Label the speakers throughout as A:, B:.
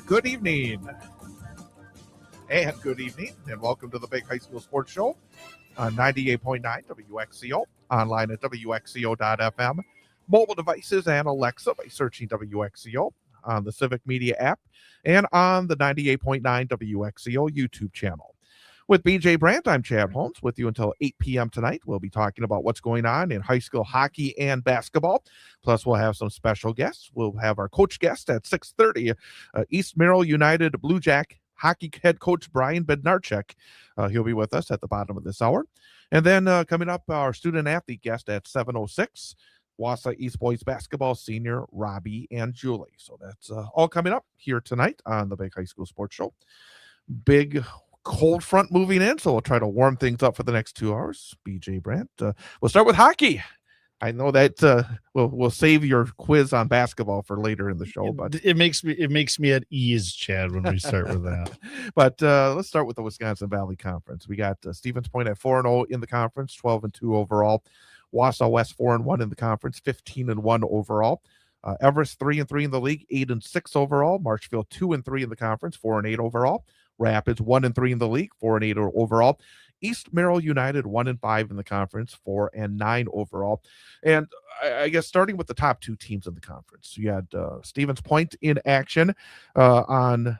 A: Good evening. And good evening, and welcome to the Big High School Sports Show on 98.9 WXCO, online at WXCO.FM, mobile devices and Alexa by searching WXCO on the Civic Media app and on the 98.9 WXCO YouTube channel. With BJ Brandt, I'm Chad Holmes with you until 8 p.m. tonight. We'll be talking about what's going on in high school hockey and basketball. Plus, we'll have some special guests. We'll have our coach guest at 6:30, East Merrill United Blue Jack hockey head coach Brian Bednarchuk. He'll be with us at the bottom of this hour. And then coming up, our student athlete guest at 7:06, Wausau East Boys basketball senior Robbie and Julie. So that's all coming up here tonight on the Big High School Sports Show. Big cold front moving in, so we'll try to warm things up for the next 2 hours. BJ Brandt. We'll start with hockey. I know that we'll save your quiz on basketball for later in the show, but
B: it makes me at ease, Chad, when we start with that.
A: But let's start with the Wisconsin Valley Conference. We got Stevens Point at 4-0 in the conference, 12-2 overall. Wausau West 4-1 in the conference, 15-1 overall. Everest 3-3 in the league, 8-6 overall. Marshfield 2-3 in the conference, 4-8 overall. Rapids 1-3 in the league, 4-8 overall. East Merrill United 1-5 in the conference, 4-9 overall. And I guess starting with the top two teams in the conference, you had Stevens Point in action on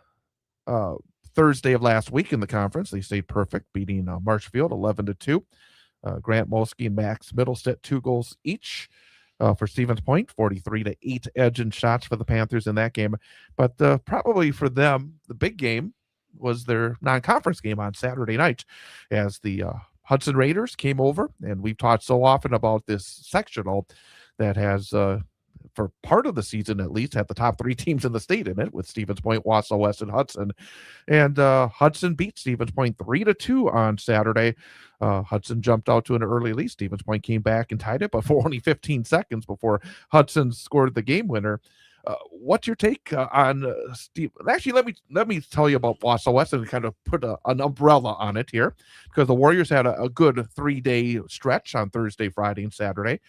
A: Thursday of last week in the conference. They stayed perfect, beating Marshfield 11-2. Grant Molsky and Max Middlestead 2 goals each. For Stevens Point, 43-8 edge in shots for the Panthers in that game. But probably for them, the big game was their non-conference game on Saturday night as the Hudson Raiders came over. And we've talked so often about this sectional that has, for part of the season at least, had the top three teams in the state in it with Stevens Point, Wausau West, and Hudson. And Hudson beat Stevens Point 3-2 on Saturday. Hudson jumped out to an early lead. Stevens Point came back and tied it, but for only 15 seconds before Hudson scored the game winner. What's your take on Steve? Actually, let me tell you about Wausau West and kind of put an umbrella on it here, because the Warriors had a good 3-day stretch on Thursday, Friday, and Saturday,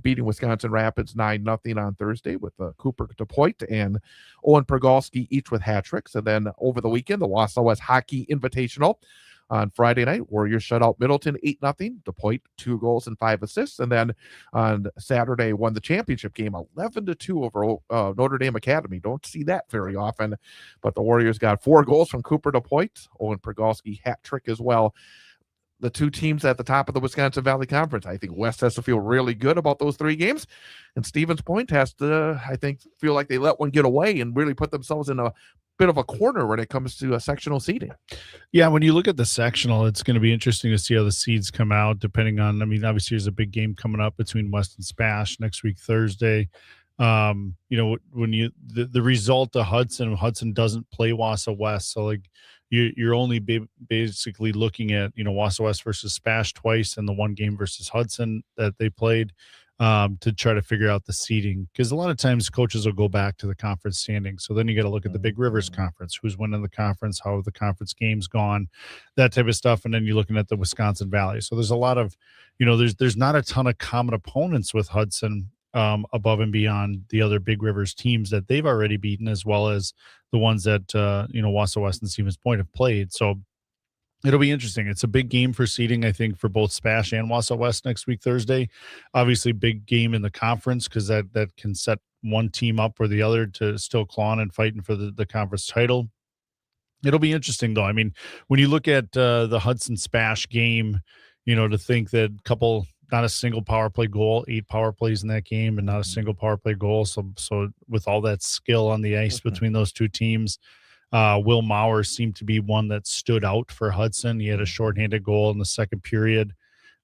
A: beating Wisconsin Rapids 9-0 on Thursday with Cooper DePoit and Owen Pergalski each with hat tricks. And then over the weekend, the Wausau West Hockey Invitational. On Friday night, Warriors shut out Middleton 8-0. DePoit 2 goals and 5 assists. And then on Saturday, won the championship game 11-2 over Notre Dame Academy. Don't see that very often. But the Warriors got 4 goals from Cooper DePoit. Owen Pergalski hat trick as well. The two teams at the top of the Wisconsin Valley Conference. I think West has to feel really good about those 3 games. And Stevens Point has to, I think, feel like they let one get away and really put themselves in a bit of a corner when it comes to a sectional seeding.
B: Yeah, when you look at the sectional, it's going to be interesting to see how the seeds come out, depending on, obviously there's a big game coming up between West and Spash next week, Thursday. When the result of Hudson doesn't play Wausau West. So like you're only basically looking at, Wausau West versus Spash twice and the one game versus Hudson that they played. To try to figure out the seeding, because a lot of times coaches will go back to the conference standings. So then you got to look at the Big Rivers Conference, who's winning the conference, how have the conference games gone, that type of stuff. And then you're looking at the Wisconsin Valley. So there's a lot of, there's not a ton of common opponents with Hudson above and beyond the other Big Rivers teams that they've already beaten, as well as the ones that, Wausau West and Stevens Point have played. So it'll be interesting. It's a big game for seeding, I think, for both Spash and Wausau West next week, Thursday. Obviously, big game in the conference, because that can set one team up or the other to still clawing and fighting for the conference title. It'll be interesting, though. When you look at the Hudson Spash game, to think that not a single power play goal, 8 power plays in that game, and not a single power play goal. So with all that skill on the ice between those two teams, Will Maurer seemed to be one that stood out for Hudson. He had a shorthanded goal in the second period.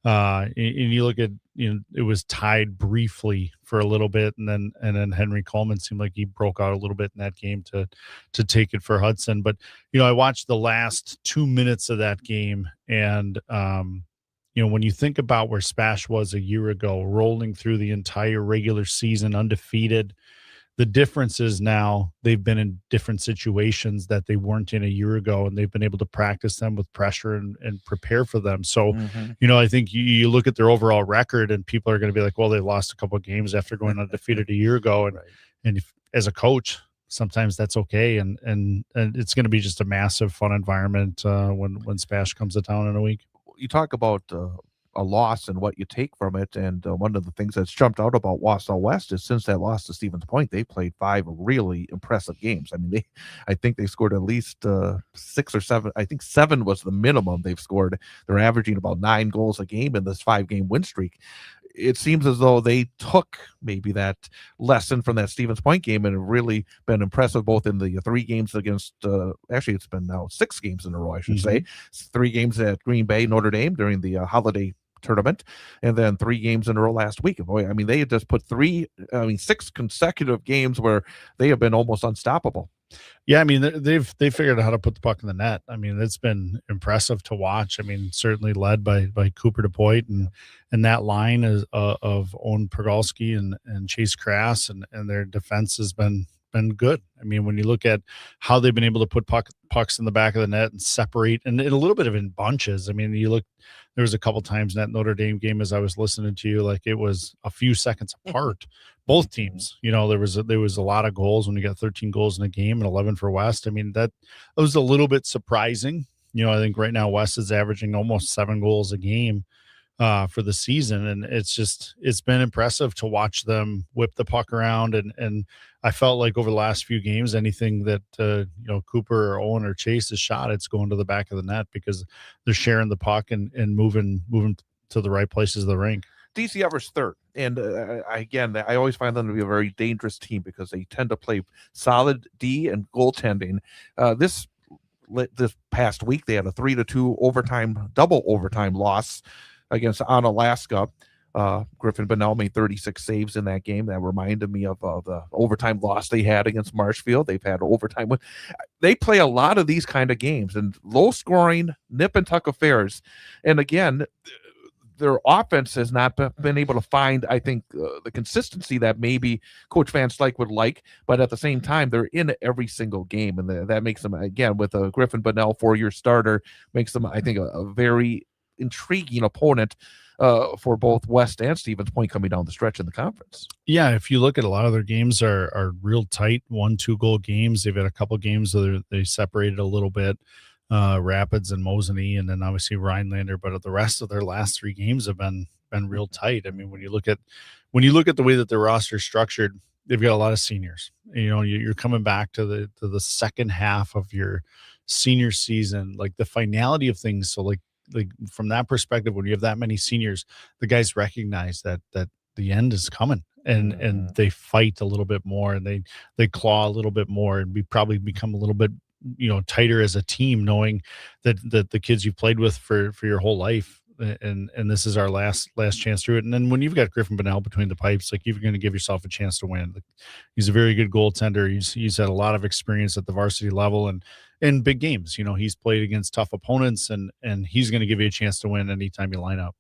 B: And you look at, it was tied briefly for a little bit. And then Henry Coleman seemed like he broke out a little bit in that game to take it for Hudson. But, I watched the last 2 minutes of that game. And, when you think about where Spash was a year ago, rolling through the entire regular season undefeated, the difference is now they've been in different situations that they weren't in a year ago, and they've been able to practice them with pressure and prepare for them. So, I think you look at their overall record and people are going to be like, well, they lost a couple of games after going undefeated a year ago. And if, as a coach, sometimes that's okay. And it's going to be just a massive fun environment when Spash comes to town in a week.
A: You talk about a loss and what you take from it, and one of the things that's jumped out about Wausau West is since that loss to Stevens Point, they played 5 really impressive games. I mean, I think they scored at least 6 or 7. I think 7 was the minimum they've scored. They're averaging about 9 goals a game in this 5-game win streak. It seems as though they took maybe that lesson from that Stevens Point game and have really been impressive both in the 3 games against, actually it's been now 6 games in a row, I should say. 3 games at Green Bay, Notre Dame during the holiday tournament, and then 3 games in a row last week. Boy, I mean, they had just put 6 consecutive games where they have been almost unstoppable.
B: Yeah, I mean, they've figured out how to put the puck in the net. I mean, it's been impressive to watch. I mean, certainly led by Cooper DePoit and that line of Owen Pergalski and Chase Crass, and their defense has been good. I mean, when you look at how they've been able to put pucks in the back of the net and separate, and a little bit of in bunches. I mean, you look, there was a couple times in that Notre Dame game as I was listening to you, like it was a few seconds apart. Both teams, you know, there was a lot of goals when you got 13 goals in a game and 11 for West. I mean, that was a little bit surprising. You know, I think right now West is averaging almost 7 goals a game for the season, and it's been impressive to watch them whip the puck around. And I felt like over the last few games, anything that you know, Cooper or Owen or Chase has shot, it's going to the back of the net because they're sharing the puck and moving to the right places of the rink.
A: DC Everest third, and again, I always find them to be a very dangerous team because they tend to play solid D and goaltending. This past week, they had a 3-2 double overtime loss against Onalaska. Griffin Bonnell made 36 saves in that game. That reminded me of the overtime loss they had against Marshfield. They've had overtime. They play a lot of these kind of games and low scoring nip and tuck affairs. And again, their offense has not been able to find, I think, the consistency that maybe Coach Van Slyke would like, but at the same time, they're in every single game, and that makes them, again, with a Griffin Bonnell 4-year starter, makes them, I think, a very intriguing opponent for both West and Stevens Point coming down the stretch in the conference.
B: Yeah, if you look at a lot of their games are real tight, 1-2 goal games. They've had a couple games where they separated a little bit. Rapids and Mosinee, and then obviously Rhinelander, but the rest of their last 3 games have been real tight. I mean, when you look at the way that the roster is structured, they've got a lot of seniors. You know, you're coming back to the second half of your senior season, like the finality of things. So like from that perspective, when you have that many seniors, the guys recognize that the end is coming. And they fight a little bit more, and they claw a little bit more, and we probably become a little bit, you know, tighter as a team, knowing that the kids you've played with for your whole life, and this is our last chance through it. And then when you've got Griffin Bonnell between the pipes, like, you're going to give yourself a chance to win. Like, he's a very good goaltender. He's had a lot of experience at the varsity level and in big games. You know, he's played against tough opponents, and he's going to give you a chance to win anytime you line up.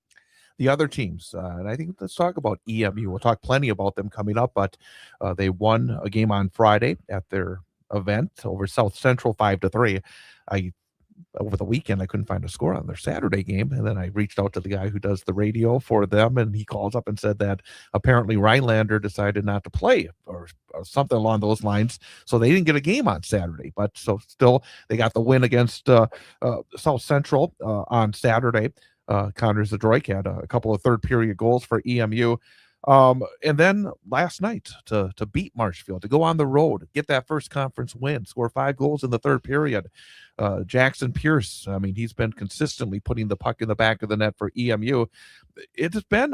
A: The other teams, and I think let's talk about EMU. We'll talk plenty about them coming up, but they won a game on Friday at their event over South Central 5-3. Over the weekend, I couldn't find a score on their Saturday game, and then I reached out to the guy who does the radio for them, and he calls up and said that apparently Rhinelander decided not to play or something along those lines, so they didn't get a game on Saturday. But so still, they got the win against South Central on Saturday. Connor Zadroik had a couple of third period goals for EMU. And then last night to beat Marshfield, to go on the road, get that first conference win, score 5 goals in the third period. Jackson Pierce, I mean, he's been consistently putting the puck in the back of the net for EMU. It has been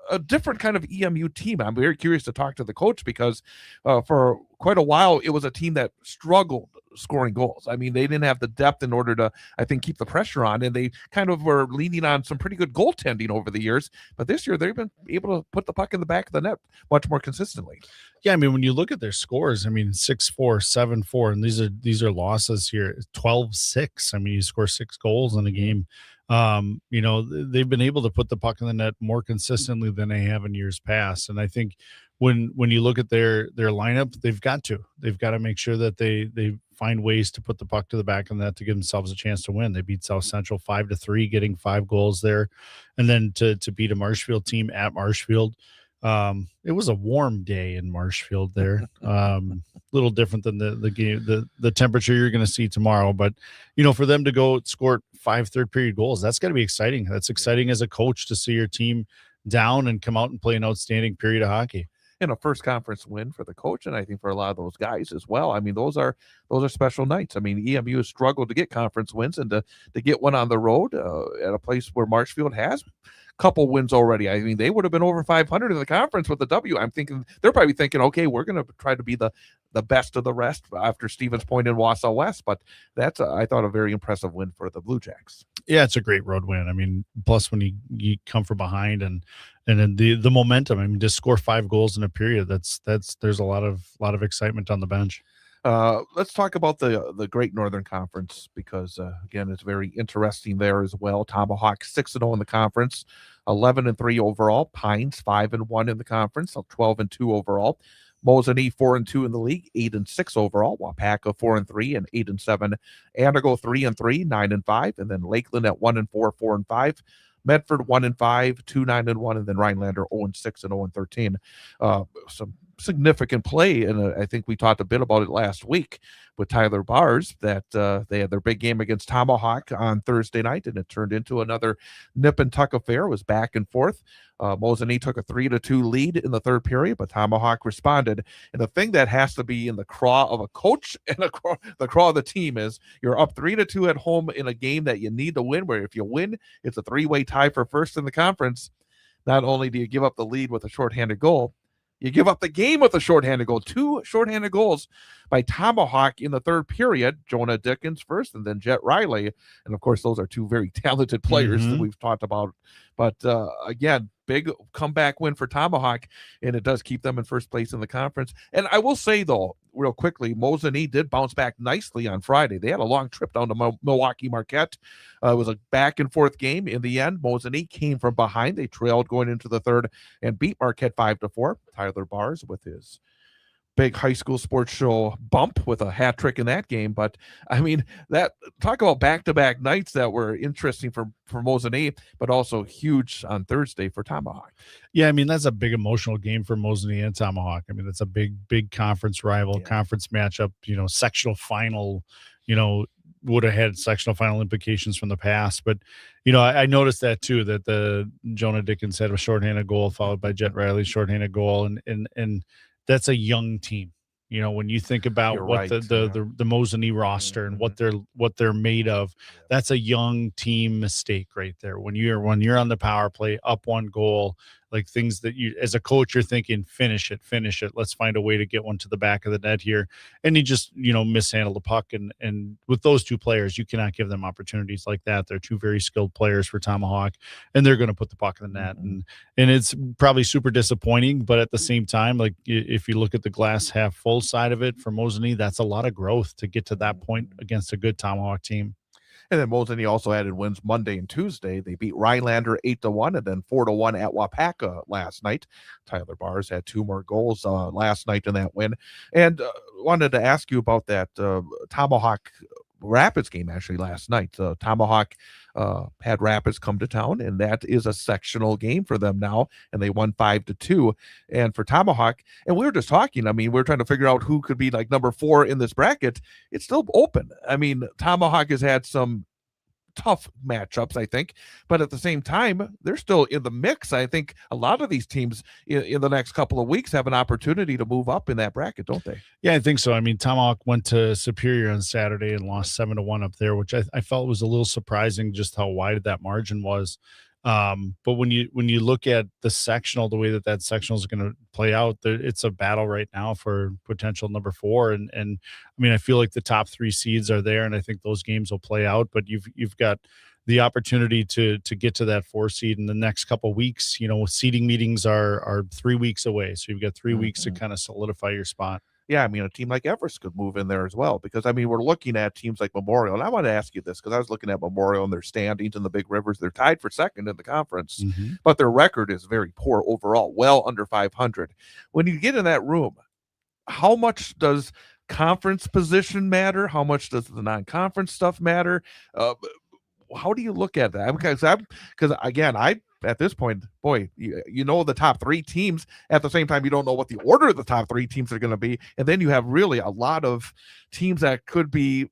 A: a different kind of EMU team. I'm very curious to talk to the coach because for quite a while, it was a team that struggled scoring goals. I mean, they didn't have the depth in order to, I think, keep the pressure on, and they kind of were leaning on some pretty good goaltending over the years. But this year, they've been able to put the puck in the back of the net much more consistently.
B: Yeah, I mean, when you look at their scores, I mean, 6-4, 7-4, and these are losses here. 12-6. I mean, you score 6 goals in a game. You know, they've been able to put the puck in the net more consistently than they have in years past. And I think when you look at their lineup, they've got to make sure that they find ways to put the puck to the back of the net to give themselves a chance to win. They beat South Central 5-3, getting 5 goals there. And then to beat a Marshfield team at Marshfield, It was a warm day in Marshfield there. Little different than the game, the temperature you're going to see tomorrow. But for them to go score 5 third period goals, that's got to be exciting. That's exciting as a coach to see your team down and come out and play an outstanding period of hockey.
A: And a first conference win for the coach, and I think for a lot of those guys as well. I mean, those are special nights. I mean, EMU has struggled to get conference wins, and to get one on the road at a place where Marshfield has couple wins already. I mean, they would have been over 500 in the conference with the W. I'm thinking they're probably thinking, okay, we're going to try to be the best of the rest after Stevens Point and Wausau West. But that's, I thought, a very impressive win for the Blue Jacks.
B: Yeah, it's a great road win. I mean, plus when you come from behind and then the momentum. I mean, to score 5 goals in a period, there's a lot of excitement on the bench.
A: Let's talk about the Great Northern Conference, because again, it's very interesting there as well. Tomahawk 6-0 in the conference, 11-3 overall. Pines 5-1 in the conference, 12-2 overall. Mosinee 4-2 in the league, 8-6 overall. Wapaka 4-3 and 8-7. Antigo 3-3, 9-5, and then Lakeland at 1-4, 4-5. Medford 1-5, 2-9-1, and then Rhinelander 0-6 and 0-13. Some significant play, and I think we talked a bit about it last week with Tyler Bars, that they had their big game against Tomahawk on Thursday night, and it turned into another nip and tuck affair. It was back and forth. Mosinee took a 3-2 lead in the third period, but Tomahawk responded. And the thing that has to be in the craw of a coach and the craw of the team is you're up 3-2 at home in a game that you need to win, where if you win, it's a 3-way tie for first in the conference. Not only do you give up the lead with a shorthanded goal, you give up the game with a shorthanded goal. 2 shorthanded goals by Tomahawk in the third period. Jonah Dickens first, and then Jet Riley. And, of course, those are 2 very talented players that we've talked about. But, again, big comeback win for Tomahawk, and it does keep them in first place in the conference. And I will say, though, real quickly, Mosinee did bounce back nicely on Friday. They had a long trip down to Milwaukee Marquette. It was a back-and-forth game. In the end, Mosinee came from behind. They trailed going into the third and beat Marquette 5-4. Tyler Bars with his big high school sports show bump with a hat trick in that game. But I mean, that talk about back-to-back nights that were interesting for Mosinee, but also huge on Thursday for Tomahawk.
B: Yeah, I mean, that's a big emotional game for Mosinee and Tomahawk. I mean, that's a big conference rival, conference matchup, sectional final, would have had sectional final implications from the past. But, I noticed that too, that the Jonah Dickens had a shorthanded goal followed by Jet Riley's shorthanded goal. And that's a young team. When you think about the Mosinee roster and what they're made of, that's a young team mistake right there. When you're on the power play, up 1 goal, like things that you, as a coach, you're thinking, finish it. Let's find a way to get one to the back of the net here. And you just, mishandle the puck. And with those 2 players, you cannot give them opportunities like that. They're 2 very skilled players for Tomahawk, and they're going to put the puck in the net. And it's probably super disappointing, but at the same time, like if you look at the glass half full side of it for Mosinee, that's a lot of growth to get to that point against a good Tomahawk team.
A: And then Mosinee also added wins Monday and Tuesday. They beat Rhinelander 8-1 and then 4-1 at Wapaka last night. Tyler Bars had 2 more goals last night in that win. And wanted to ask you about that Tomahawk Rapids game actually last night. Tomahawk had Rapids come to town, and that is a sectional game for them now, and they won 5-2. And for Tomahawk, and we were just talking, I mean, we're trying to figure out who could be like number 4 in this bracket. It's still open. I mean, Tomahawk has had some tough matchups, I think, but at the same time, they're still in the mix. I think a lot of these teams in the next couple of weeks have an opportunity to move up in that bracket, don't they?
B: Yeah, I think so. I mean, Tomahawk went to Superior on Saturday and lost 7-1 up there, which I felt was a little surprising, just how wide that margin was. But when you look at the sectional, the way that sectional is going to play out, it's a battle right now for potential number 4. And I mean, I feel like the top 3 seeds are there, and I think those games will play out. But you've got the opportunity to get to that 4 seed in the next couple of weeks. Seeding meetings are 3 weeks away, so you've got 3 weeks to kind of solidify your spot.
A: Yeah, I mean, a team like Everest could move in there as well, because, I mean, we're looking at teams like Memorial, and I want to ask you this, because I was looking at Memorial and their standings in the Big Rivers. They're tied for second in the conference, but their record is very poor overall, well under 500. When you get in that room, how much does conference position matter? How much does the non-conference stuff matter? how do you look at that? Because again, I at this point, boy, you know the top three teams. At the same time, you don't know what the order of the top three teams are going to be, and then you have really a lot of teams that could be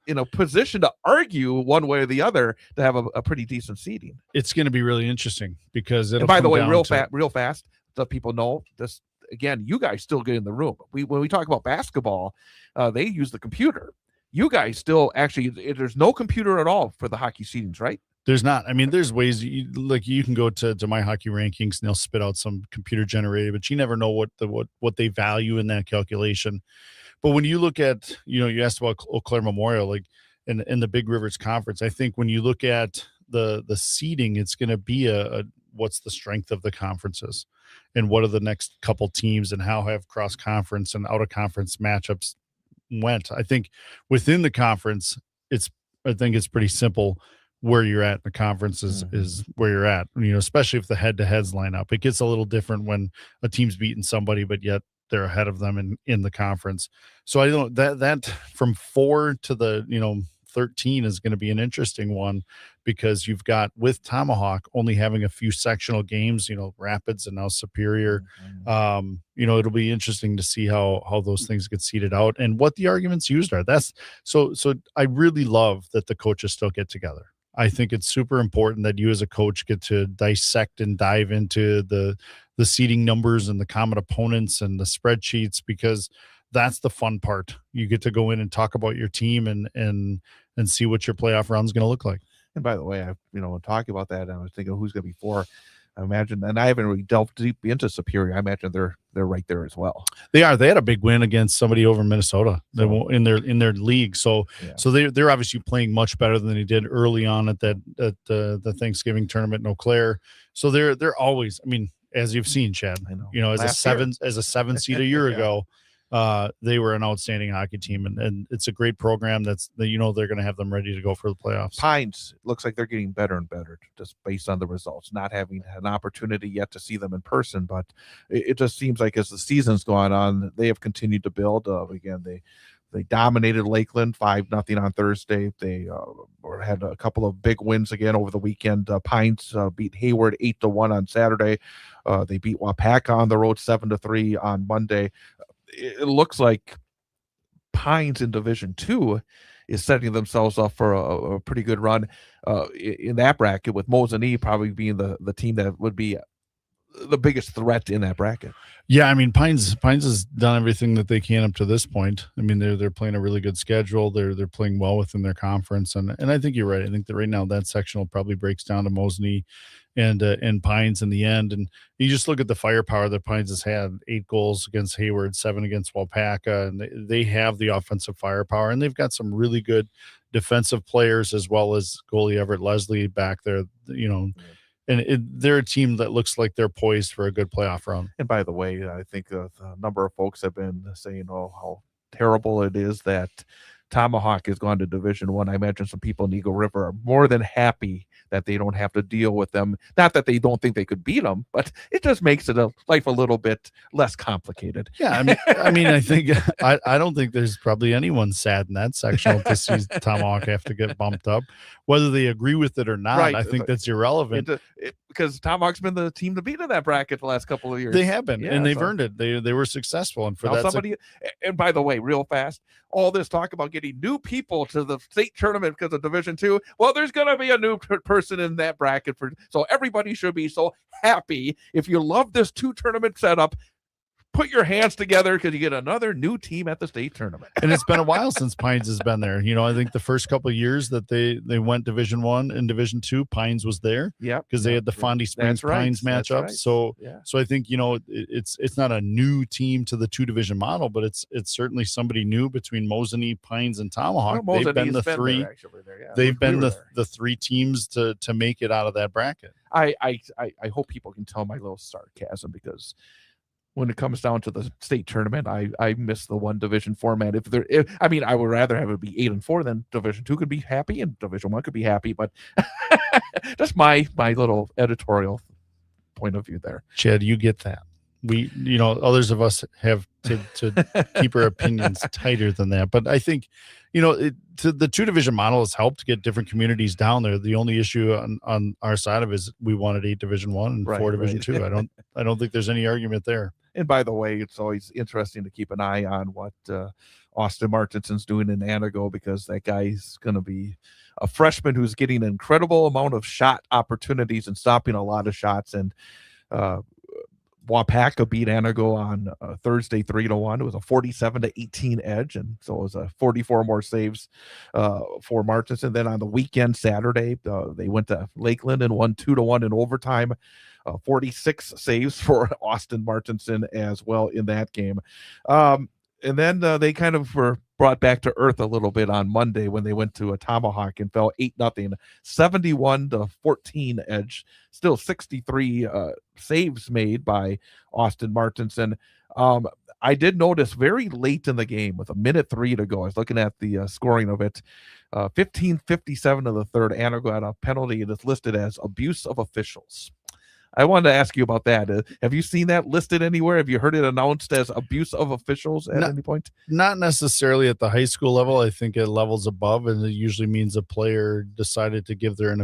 A: in a position to argue one way or the other to have a pretty decent seeding.
B: It's going to be really interesting because it'll.
A: And by the way, real fast, so people know this. Again, you guys still get in the room. When we talk about basketball, they use the computer. You guys still actually, there's no computer at all for the hockey seedings, right?
B: There's not. I mean, there's ways you can go to my hockey rankings and they'll spit out some computer generated, but you never know what they value in that calculation. But when you look at, you asked about Eau Claire Memorial, like in the Big Rivers Conference, I think when you look at the seeding, it's going to be a what's the strength of the conferences and what are the next couple teams and how have cross conference and out of conference matchups went. I think within the conference, I think it's pretty simple where you're at in the conference is where you're at, especially if the head-to-heads line up. It gets a little different when a team's beating somebody, but yet they're ahead of them in the conference. So I don't that from 4 to the 13 is going to be an interesting one because you've got with Tomahawk only having a few sectional games, Rapids and now Superior. It'll be interesting to see how those things get seeded out and what the arguments used are. That's so I really love that the coaches still get together. I think it's super important that you as a coach get to dissect and dive into the seeding numbers and the common opponents and the spreadsheets, because that's the fun part. You get to go in and talk about your team and see what your playoff round is going to look like.
A: And by the way, talking about that, I was thinking who's going to be 4. I imagine, and I haven't really delved deep into Superior. I imagine they're right there as well.
B: They are. They had a big win against somebody over in Minnesota in their league. So they're obviously playing much better than they did early on at the Thanksgiving tournament in Eau Claire. So they're always. I mean, as you've seen, Chad, as a 7 seed a year ago. They were an outstanding hockey team, and it's a great program they're going to have them ready to go for the playoffs.
A: Pines looks like they're getting better and better just based on the results, not having an opportunity yet to see them in person, but it just seems like as the season's gone on, they have continued to build. Again, they dominated Lakeland 5-0 on Thursday. They had a couple of big wins again over the weekend. Pines beat Hayward 8-1 on Saturday. They beat Wapaka on the road 7-3 on Monday. It looks like Pines in Division 2 is setting themselves up for a pretty good run in that bracket, with Mosinee probably being the team that would be the biggest threat in that bracket.
B: Yeah, I mean, Pines has done everything that they can up to this point. I mean, they're playing a really good schedule. They're playing well within their conference, and I think you're right. I think that right now that sectional probably breaks down to Mosinee and Pines in the end. And you just look at the firepower that Pines has had: 8 goals against Hayward, 7 against Wapaka, and they have the offensive firepower, and they've got some really good defensive players as well as goalie Everett Leslie back there. And they're a team that looks like they're poised for a good playoff run.
A: And by the way, I think a number of folks have been saying, how terrible it is that Tomahawk has gone to Division 1. I imagine some people in Eagle River are more than happy that they don't have to deal with them. Not that they don't think they could beat them, but it just makes life a little bit less complicated.
B: Yeah, I think I don't think there's probably anyone sad in that sectional to see Tomahawk have to get bumped up, whether they agree with it or not. Right. I think that's irrelevant.
A: Because Tomahawk's been the team to beat in that bracket the last couple of years.
B: They have been, and they've earned it. They were successful, and for that,
A: and by the way, real fast, all this talk about getting new people to the state tournament because of Division 2. Well, there's going to be a new person in that bracket so everybody should be so happy. If you love this 2 tournament setup, put your hands together because you get another new team at the state tournament.
B: And it's been a while since Pines has been there. I think the first couple of years that they went Division 1 and Division 2, Pines was there.
A: Yeah,
B: because they had the Fondy Springs Pines matchup. Right. So I think it's not a new team to the 2-division model, but it's certainly somebody new between Mosinee, Pines, and Tomahawk.
A: Well,
B: they've been the 3. They've been the 3 teams to make it out of that bracket.
A: I hope people can tell my little sarcasm, because when it comes down to the state tournament, I miss the 1-division format. I would rather have it be 8-4 than Division 2 could be happy and Division 1 could be happy, but that's my little editorial point of view there.
B: Chad, you get that. Others of us have to keep our opinions tighter than that. But I think, the 2 division model has helped get different communities down there. The only issue on our side of it is we wanted 8 Division 1 and 4 Division 2. I don't think there's any argument there.
A: And by the way, it's always interesting to keep an eye on what Austin Martinson's doing in Anago, because that guy's going to be a freshman who's getting an incredible amount of shot opportunities and stopping a lot of shots. And Wapaka beat Anago on Thursday 3-1. It was a 47-18 edge, and so it was a 44 more saves for Martinson. Then on the weekend, Saturday, they went to Lakeland and won 2-1 in overtime. 46 saves for Austin Martinson as well in that game. And then they kind of were brought back to earth a little bit on Monday when they went to a Tomahawk and fell 8-0, 71-14 edge. Still 63 saves made by Austin Martinson. I did notice very late in the game, with 1:03 to go, I was looking at the scoring of it. 15:57 of the third, Anago had a penalty that's listed as abuse of officials. I wanted to ask you about that. Have you seen that listed anywhere? Have you heard it announced as abuse of officials at any point?
B: Not necessarily at the high school level. I think at levels above, and it usually means a player decided to give their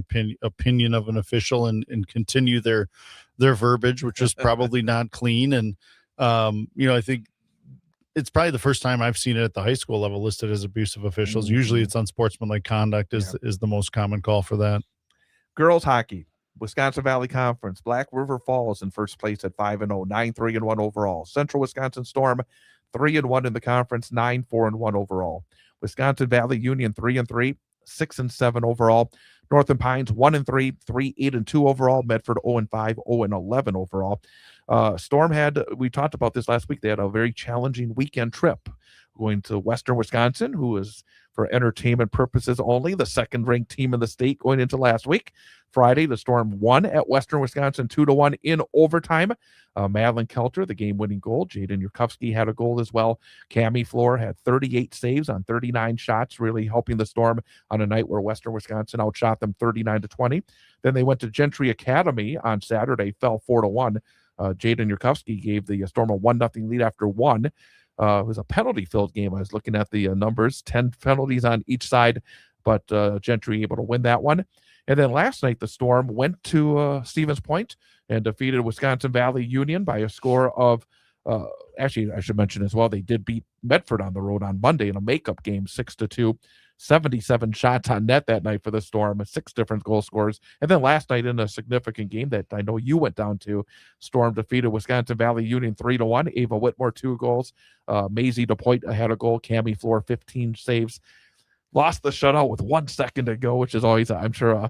B: opinion of an official and continue their verbiage, which is probably not clean. And I think it's probably the first time I've seen it at the high school level listed as abuse of officials. Mm-hmm. Usually it's unsportsmanlike conduct is the most common call for that.
A: Girls hockey. Wisconsin Valley Conference, Black River Falls in first place at 5-0, 9-3-1 overall. Central Wisconsin Storm, 3-1 in the conference, 9-4-1 overall. Wisconsin Valley Union, 3-3, 6-7 overall. Northern Pines, 1-3, 3-8-2 overall. Medford, 0-5, 0-11 overall. Storm we talked about this last week, they had a very challenging weekend trip going to Western Wisconsin, who is, for entertainment purposes only, the second-ranked team in the state going into last week. Friday, the Storm won at Western Wisconsin 2-1 in overtime. Madeline Kelter, the game-winning goal. Jaden Yurkovsky had a goal as well. Cami Floor had 38 saves on 39 shots, really helping the Storm on a night where Western Wisconsin outshot them 39-20. Then they went to Gentry Academy on Saturday, fell 4-1. Jaden Yurkovsky gave the Storm a 1-0 lead after one. It was a penalty-filled game. I was looking at the numbers, 10 penalties on each side, but Gentry able to win that one. And then last night, the Storm went to Stevens Point and defeated Wisconsin Valley Union by a score of, actually, I should mention as well, they did beat Medford on the road on Monday in a makeup game, 6-2. 77 shots on net that night for the Storm, 6 different goal scorers. And then last night in a significant game that I know you went down to, Storm defeated Wisconsin Valley Union 3-1. Ava Whitmore, 2 goals. Maisie DePoit had a goal. Cami Floor, 15 saves. Lost the shutout with 1 second to go, which is always, I'm sure,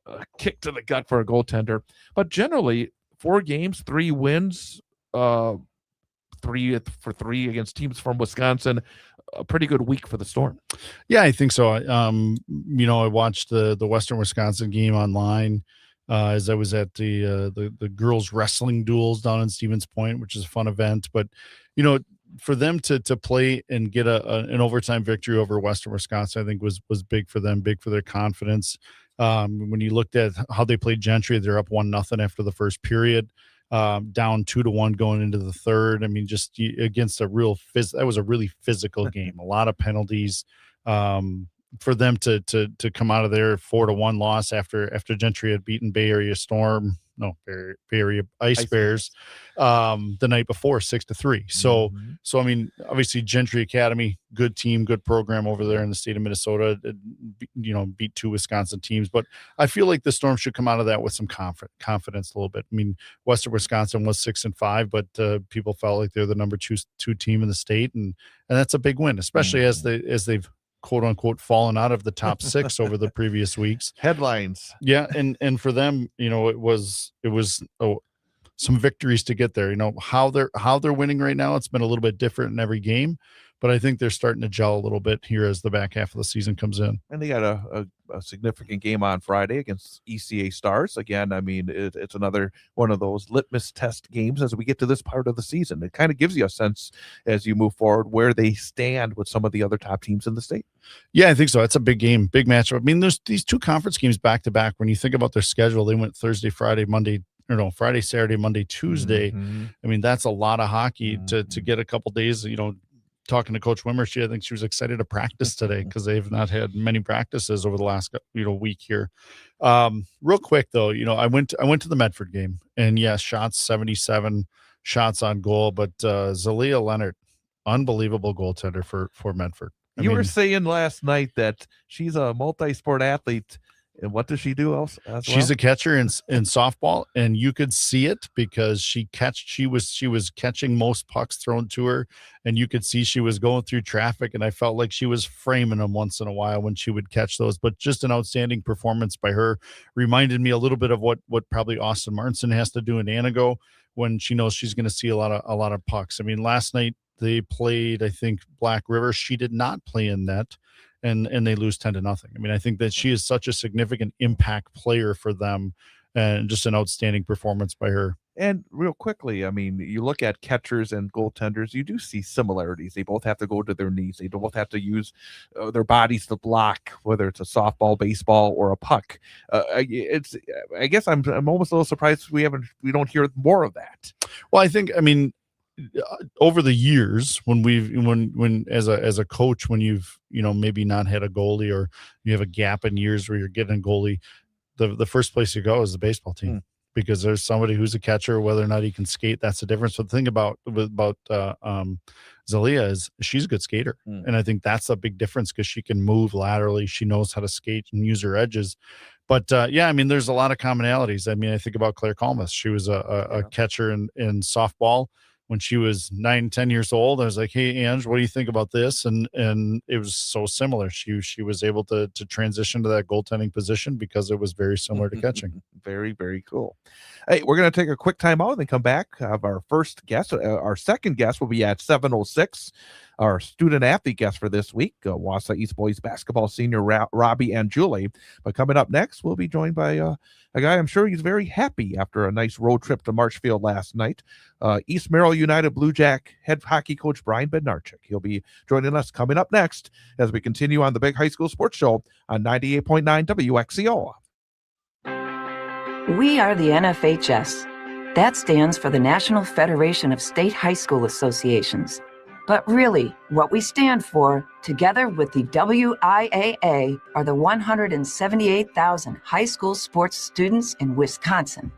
A: a kick to the gut for a goaltender. But generally, 4 games, 3 wins, 3 for 3 against teams from Wisconsin. A pretty good week for the Storm.
B: Yeah, I think so. I watched the Western Wisconsin game online as I was at the girls wrestling duels down in Stevens Point, which is a fun event. But for them to play and get an overtime victory over Western Wisconsin, I think was big for them, big for their confidence. When you looked at how they played Gentry, they're up 1-0 after the first period. Down 2-1 going into the third. I mean, just against that was a really physical game. A lot of penalties. For them to come out of there 4-1 loss after Gentry had beaten Bay Area Ice Bears the night before 6-3. So I mean, obviously Gentry Academy, good team, good program over there in the state of Minnesota. Beat 2 Wisconsin teams, but I feel like the Storm should come out of that with some confidence a little bit. I mean, Western Wisconsin was 6-5, but people felt like they're the number 2 team in the state, and that's a big win, especially as they've quote unquote fallen out of the top 6 over the previous weeks.
A: Headlines.
B: Yeah. And for them, it was some victories to get there. How they're winning right now, it's been a little bit different in every game, but I think they're starting to gel a little bit here as the back half of the season comes in.
A: And they got a significant game on Friday against ECA Stars. Again, I mean, it's another one of those litmus test games as we get to this part of the season. It kind of gives you a sense as you move forward where they stand with some of the other top teams in the state.
B: Yeah, I think so. It's a big game, big matchup. I mean, there's these 2 conference games back to back. When you think about their schedule, they went Thursday, Friday, Monday, Friday, Saturday, Monday, Tuesday. I mean, that's a lot of hockey to get a couple days, talking to Coach Wimmer, I think she was excited to practice today because they've not had many practices over the last week here. Real quick though, I went to the Medford game, and yes, shots 77 shots on goal, but Zalia Leonard, unbelievable goaltender for Medford.
A: You were saying last night that she's a multi-sport athlete. And what does she do else?
B: She's a catcher in softball, and you could see it because she was catching most pucks thrown to her, and you could see she was going through traffic, and I felt like she was framing them once in a while when she would catch those. But just an outstanding performance by her. Reminded me a little bit of what probably Austin Martinson has to do in Anago when she knows she's going to see a lot of pucks. I mean, last night they played, I think, Black River. She did not play in net. And they lose 10-0. I mean, I think that she is such a significant impact player for them, and just an outstanding performance by her.
A: And real quickly, I mean, you look at catchers and goaltenders, you do see similarities. They both have to go to their knees. They both have to use their bodies to block, whether it's a softball, baseball, or a puck. I guess I'm almost a little surprised we don't hear more of that.
B: Well, I think, over the years when as a coach, when you've maybe not had a goalie, or you have a gap in years where you're getting a goalie, the first place you go is the baseball team, because there's somebody who's a catcher, whether or not he can skate, that's the difference. But the thing about Zalia is she's a good skater, and I think that's a big difference because she can move laterally, she knows how to skate and use her edges. But there's a lot of commonalities. I think about Claire Kalmus. She was a catcher in softball when she was 9-10 years old. I was like, hey, Ange, what do you think about this? And it was so similar. She was able to transition to that goaltending position because it was very similar to catching.
A: Very, very cool. Hey, we're going to take a quick time out and then come back. Have our first guest. Our second guest will be at 7:06. Our student athlete guest for this week, Wausau East Boys basketball senior Robbie and Julie. But coming up next, we'll be joined by a guy I'm sure he's very happy after a nice road trip to Marshfield last night. East Merrill United Blue Jack head hockey coach Brian Bednarchik. He'll be joining us coming up next as we continue on the Big High School Sports Show on 98.9 WXCO.
C: We are the NFHS. That stands for the National Federation of State High School Associations. But really, what we stand for, together with the WIAA, are the 178,000 high school sports students in Wisconsin.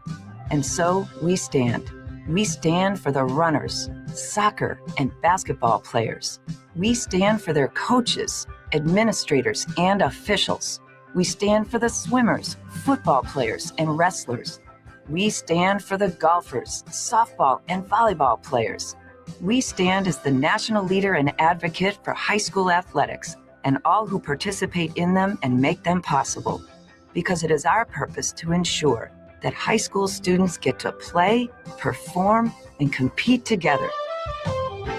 C: And so we stand. We stand for the runners, soccer and basketball players. We stand for their coaches, administrators, and officials. We stand for the swimmers, football players, and wrestlers. We stand for the golfers, softball, and volleyball players. We stand as the national leader and advocate for high school athletics and all who participate in them and make them possible, because it is our purpose to ensure that high school students get to play, perform, and compete together.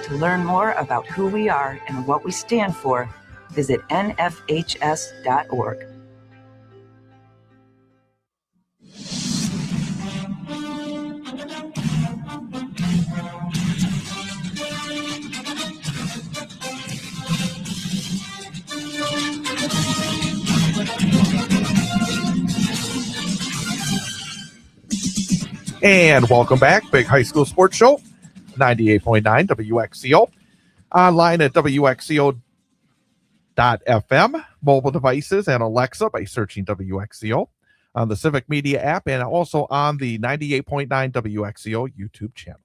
C: To learn more about who we are and what we stand for, visit nfhs.org.
A: And welcome back, Big High School Sports Show, 98.9 WXCO. Online at WXCO.FM, mobile devices, and Alexa by searching WXCO, on the Civic Media app, and also on the 98.9 WXCO YouTube channel.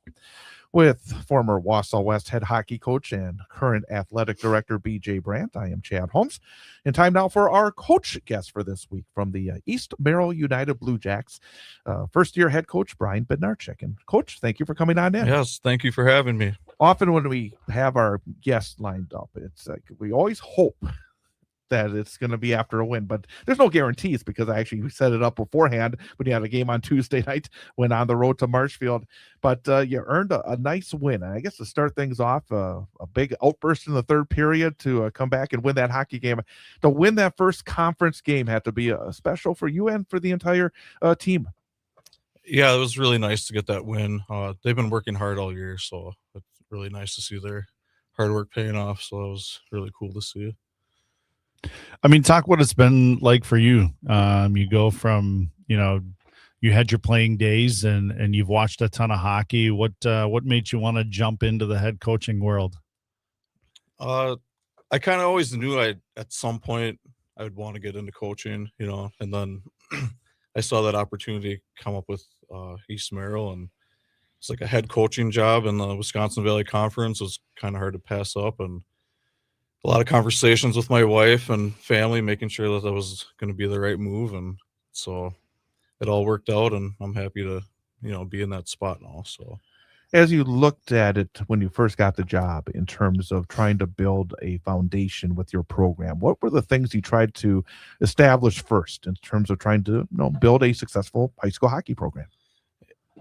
A: With former Wausau West head hockey coach and current athletic director BJ Brandt, I am Chad Holmes. And time now for our coach guest for this week from the East Merrill United Blue Jacks, first-year head coach Brian Bednarchik. And Coach, thank you for coming on in.
D: Yes, thank you for having me.
A: Often when we have our guests lined up, it's like we always hope that it's going to be after a win, but there's no guarantees because I actually set it up beforehand when you had a game on Tuesday night, went on the road to Marshfield, but you earned a nice win. And I guess to start things off, a big outburst in the third period to come back and win that hockey game. To win that first conference game had to be special for you and for the entire team.
D: Yeah, it was really nice to get that win. They've been working hard all year, so it's really nice to see their hard work paying off. So it was really cool to see.
B: I mean, talk what it's been like for you. You go from, you had your playing days and you've watched a ton of hockey. What made you want to jump into the head coaching world?
D: I kind of always knew at some point I would want to get into coaching, and then I saw that opportunity come up with East Merrill, and it's like a head coaching job in the Wisconsin Valley Conference. It was kind of hard to pass up, and a lot of conversations with my wife and family, making sure that was going to be the right move, and so it all worked out, and I'm happy to be in that spot now. So
A: As you looked at it when you first got the job in terms of trying to build a foundation with your program, what were the things you tried to establish first in terms of trying to build a successful high school hockey program?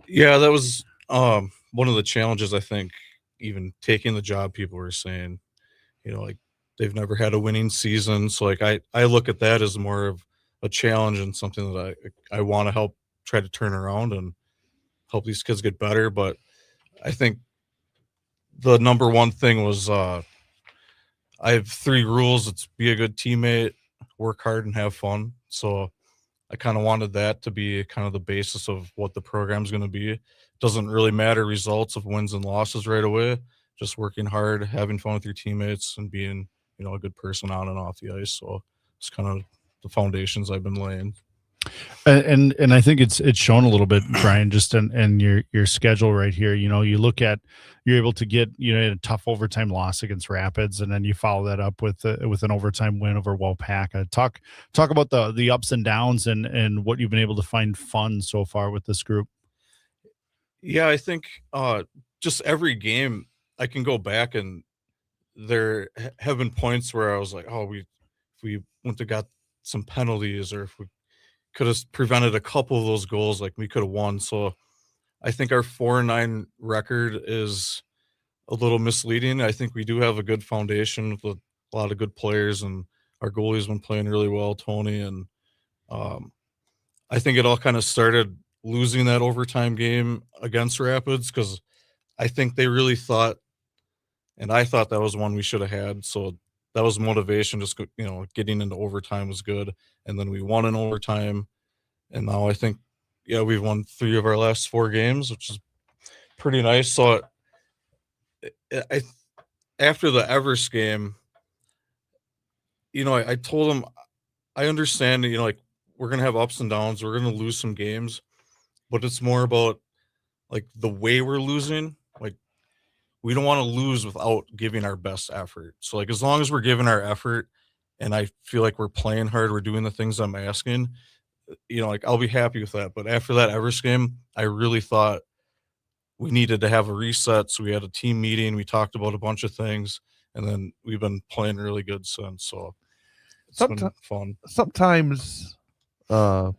D: yeah, that was one of the challenges. I think even taking the job, people were saying, like they've never had a winning season. So like I look at that as more of a challenge and something that I want to help try to turn around and help these kids get better. But I think the number one thing was I have 3 rules. It's be a good teammate, work hard, and have fun. So I kind of wanted that to be kind of the basis of what the program's going to be. It doesn't really matter results of wins and losses right away. Just working hard, having fun with your teammates, and being a good person on and off the ice. So it's kind of the foundations I've been laying.
B: And I think it's shown a little bit, Brian, just in your schedule right here. You look at, you're able to get a tough overtime loss against Rapids, and then you follow that up with an overtime win over Waupaca. Talk about the ups and downs and what you've been able to find fun so far with this group.
D: Yeah, I think just every game I can go back, and there have been points where I was like, oh, if we went to got some penalties, or if we could have prevented a couple of those goals, like we could have won. So I think our 4-9 record is a little misleading. I think we do have a good foundation with a lot of good players, and our goalie's been playing really well, Tony. And I think it all kind of started losing that overtime game against Rapids, because I think they really thought, and I thought that was one we should have had. So that was motivation. Just getting into overtime was good, and then we won in overtime, and now I think we've won 3 of our last 4 games, which is pretty nice. So I after the Everest game, I told them I understand, like we're gonna have ups and downs, we're gonna lose some games, but it's more about like the way we're losing. Like we don't want to lose without giving our best effort. So like as long as we're giving our effort, and I feel like we're playing hard, we're doing the things I'm asking, like I'll be happy with that. But after that Everest game, I really thought we needed to have a reset. So we had a team meeting, we talked about a bunch of things, and then we've been playing really good since. So it's been fun.
A: Sometimes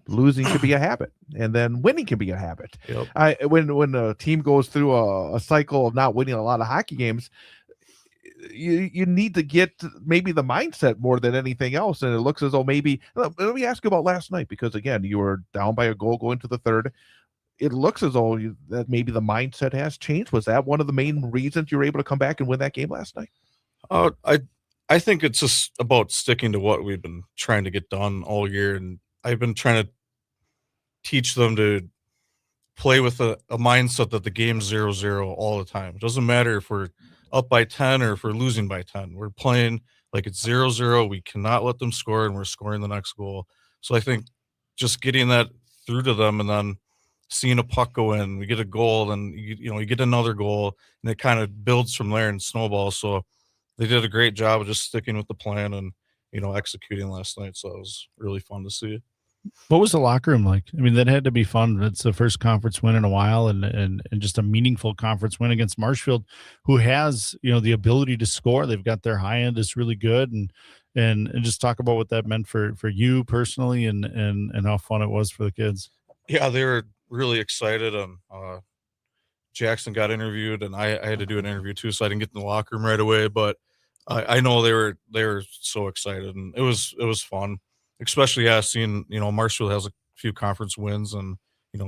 A: losing can be a habit, and then winning can be a habit.
D: Yep.
A: When a team goes through a cycle of not winning a lot of hockey games, you need to get maybe the mindset more than anything else. And it looks as though maybe, let me ask you about last night, because again, you were down by a goal going to the third. It looks as though that maybe the mindset has changed. Was that one of the main reasons you were able to come back and win that game last night?
D: I think it's just about sticking to what we've been trying to get done all year, and I've been trying to teach them to play with a mindset that the game's 0-0 all the time. It doesn't matter if we're up by 10 or if we're losing by 10. We're playing like it's 0-0. We cannot let them score, and we're scoring the next goal. So I think just getting that through to them, and then seeing a puck go in, we get a goal, and you get another goal, and it kind of builds from there and snowballs. So they did a great job of just sticking with the plan and executing last night. So it was really fun to see.
B: What was the locker room like? I mean, that had to be fun. It's the first conference win in a while, and just a meaningful conference win against Marshfield, who has the ability to score. They've got their high end is really good, and just talk about what that meant for you personally, and how fun it was for the kids.
D: Yeah, they were really excited, and Jackson got interviewed, and I had to do an interview too, so I didn't get in the locker room right away. But I know they were so excited, and it was fun. Especially seeing Marshfield has a few conference wins, and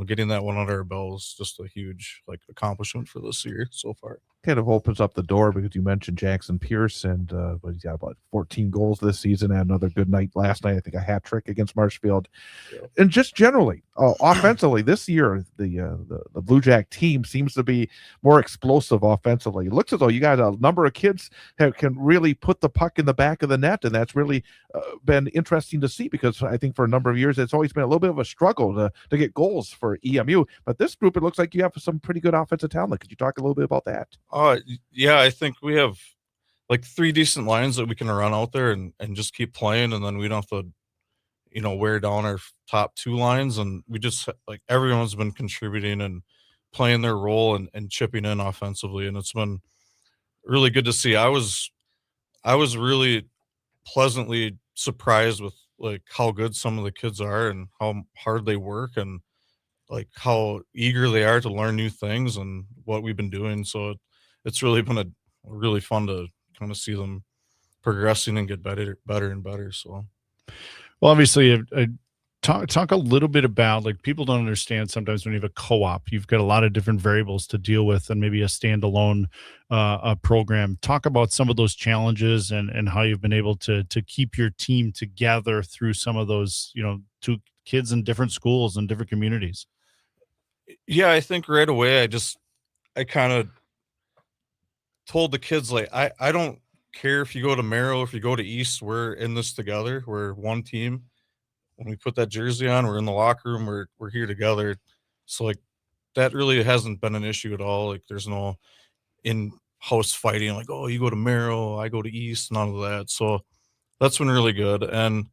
D: getting that one under our belt is just a huge accomplishment for this year so far.
A: kind of opens up the door because you mentioned Jackson Pierce, and but he's got about 14 goals this season. Had another good night last night. I think a hat trick against Marshfield, and just generally offensively this year, the Blue Jack team seems to be more explosive offensively. It looks as though you got a number of kids who can really put the puck in the back of the net, and that's really been interesting to see because I think for a number of years it's always been a little bit of a struggle to get goals for EMU. But this group, it looks like you have some pretty good offensive talent. Could you talk a little bit about that?
D: Yeah, I think we have like 3 decent lines that we can run out there and just keep playing, and then we don't have to, wear down our top 2 lines, and we just like everyone's been contributing and playing their role and chipping in offensively, and it's been really good to see. I was really pleasantly surprised with like how good some of the kids are and how hard they work and like how eager they are to learn new things and what we've been doing. So it's really been a really fun to kind of see them progressing and get better and better. So,
B: Well, obviously, talk a little bit about, like, people don't understand sometimes when you have a co-op, you've got a lot of different variables to deal with and maybe a standalone program. Talk about some of those challenges and how you've been able to keep your team together through some of those, two kids in different schools and different communities.
D: yeah, I think right away I kind of told the kids like I don't care if you go to Merrill, if you go to East, we're in this together. We're one team. When we put that jersey on, we're in the locker room, we're here together. So like that really hasn't been an issue at all. Like there's no in-house fighting like, oh, you go to Merrill, I go to East, none of that. So that's been really good. And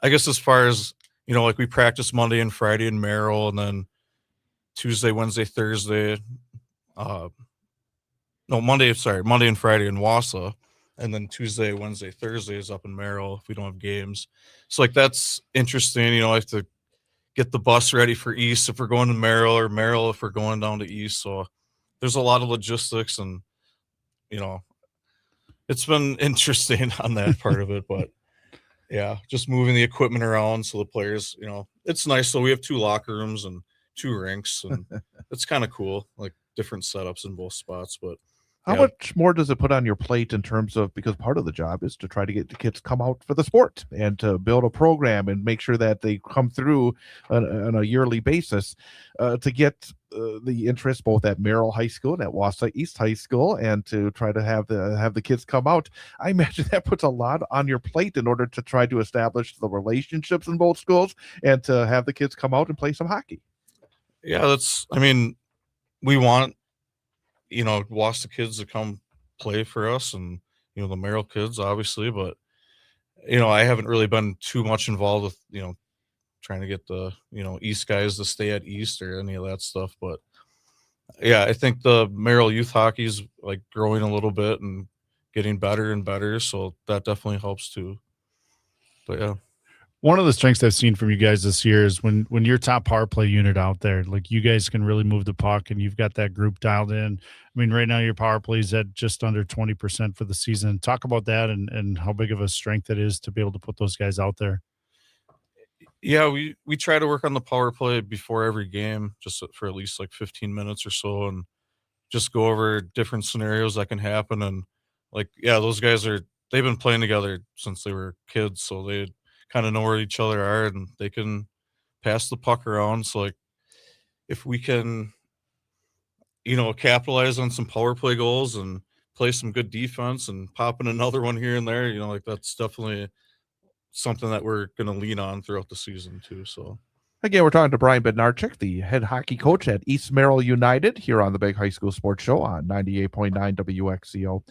D: I guess as far as, like we practice Monday and Friday in Merrill, and then Tuesday, Wednesday, Thursday, no, Monday and Friday in Wausau, and then Tuesday, Wednesday, Thursday is up in Merrill if we don't have games. So like that's interesting. I have to get the bus ready for East if we're going to Merrill, or Merrill if we're going down to East. So there's a lot of logistics, and it's been interesting on that part of it. But yeah, just moving the equipment around so the players, it's nice. So we have 2 locker rooms and 2 rinks, and it's kind of cool, like different setups in both spots. But
A: How much more does it put on your plate in terms of, because part of the job is to try to get the kids come out for the sport and to build a program and make sure that they come through on a yearly basis to get the interest both at Merrill High School and at Wausau East High School, and to try to have the kids come out. I imagine that puts a lot on your plate in order to try to establish the relationships in both schools and to have the kids come out and play some hockey.
D: yeah, we want Wausau kids to come play for us, and the Merrill kids obviously, but I haven't really been too much involved with trying to get the East guys to stay at East or any of that stuff. But yeah, I think the Merrill youth hockey is like growing a little bit and getting better and better, so that definitely helps too. But yeah.
B: One of the strengths I've seen from you guys this year is when your top power play unit out there, like, you guys can really move the puck and you've got that group dialed in. I mean, right now your power play is at just under 20% for the season. Talk about that and how big of a strength it is to be able to put those guys out there.
D: Yeah, we try to work on the power play before every game, just for at least like 15 minutes or so, and just go over different scenarios that can happen. And like, yeah, those guys they've been playing together since they were kids, so they kind of know where each other are and they can pass the puck around. So like if we can, capitalize on some power play goals and play some good defense and pop in another one here and there, like that's definitely something that we're going to lean on throughout the season too. So
A: Again, we're talking to Brian Bednarczyk, the head hockey coach at East Merrill United, here on the Big High School Sports Show on 98.9 WXCO.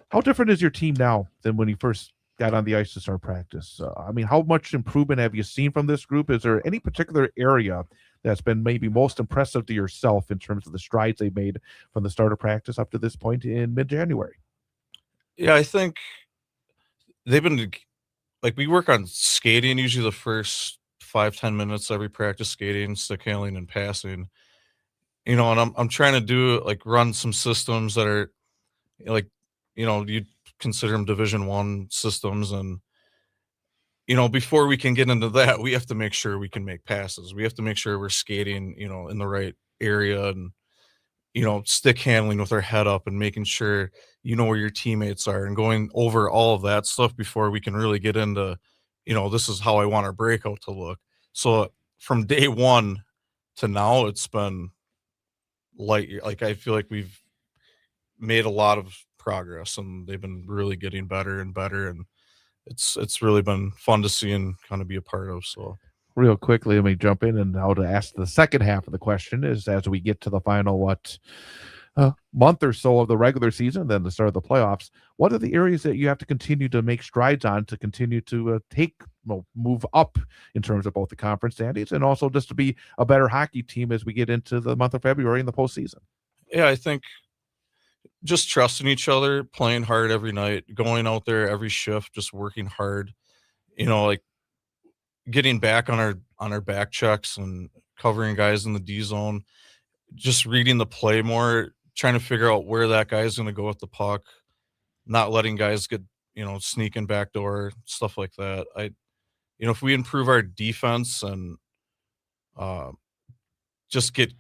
A: How different is your team now than when you first got on the ice to start practice? I mean, how much improvement have you seen from this group? Is there any particular area that's been maybe most impressive to yourself in terms of the strides they made from the start of practice up to this point in mid-January?
D: yeah, I think they've been like, we work on skating usually the first 5-10 minutes every practice, skating, stick handling, and passing. And I'm trying to do like run some systems that are like, you consider them Division 1 systems, and before we can get into that, we have to make sure we can make passes. We have to make sure we're skating, in the right area, and stick handling with our head up and making sure you know where your teammates are and going over all of that stuff before we can really get into, this is how I want our breakout to look. So from day one to now, it's been like I feel like we've made a lot of progress and they've been really getting better and better, and it's really been fun to see and kind of be a part of. So
A: Real quickly, let me jump in and now to ask the second half of the question is as we get to the final month or so of the regular season, then the start of the playoffs, what are the areas that you have to continue to make strides on to continue to move up in terms of both the conference standings and also just to be a better hockey team as we get into the month of February in the postseason?
D: yeah, I think just trusting each other, playing hard every night, going out there every shift, just working hard, like getting back on our back checks and covering guys in the D zone, just reading the play more, trying to figure out where that guy's going to go with the puck, not letting guys get, sneaking backdoor, stuff like that. If we improve our defense and uh, just get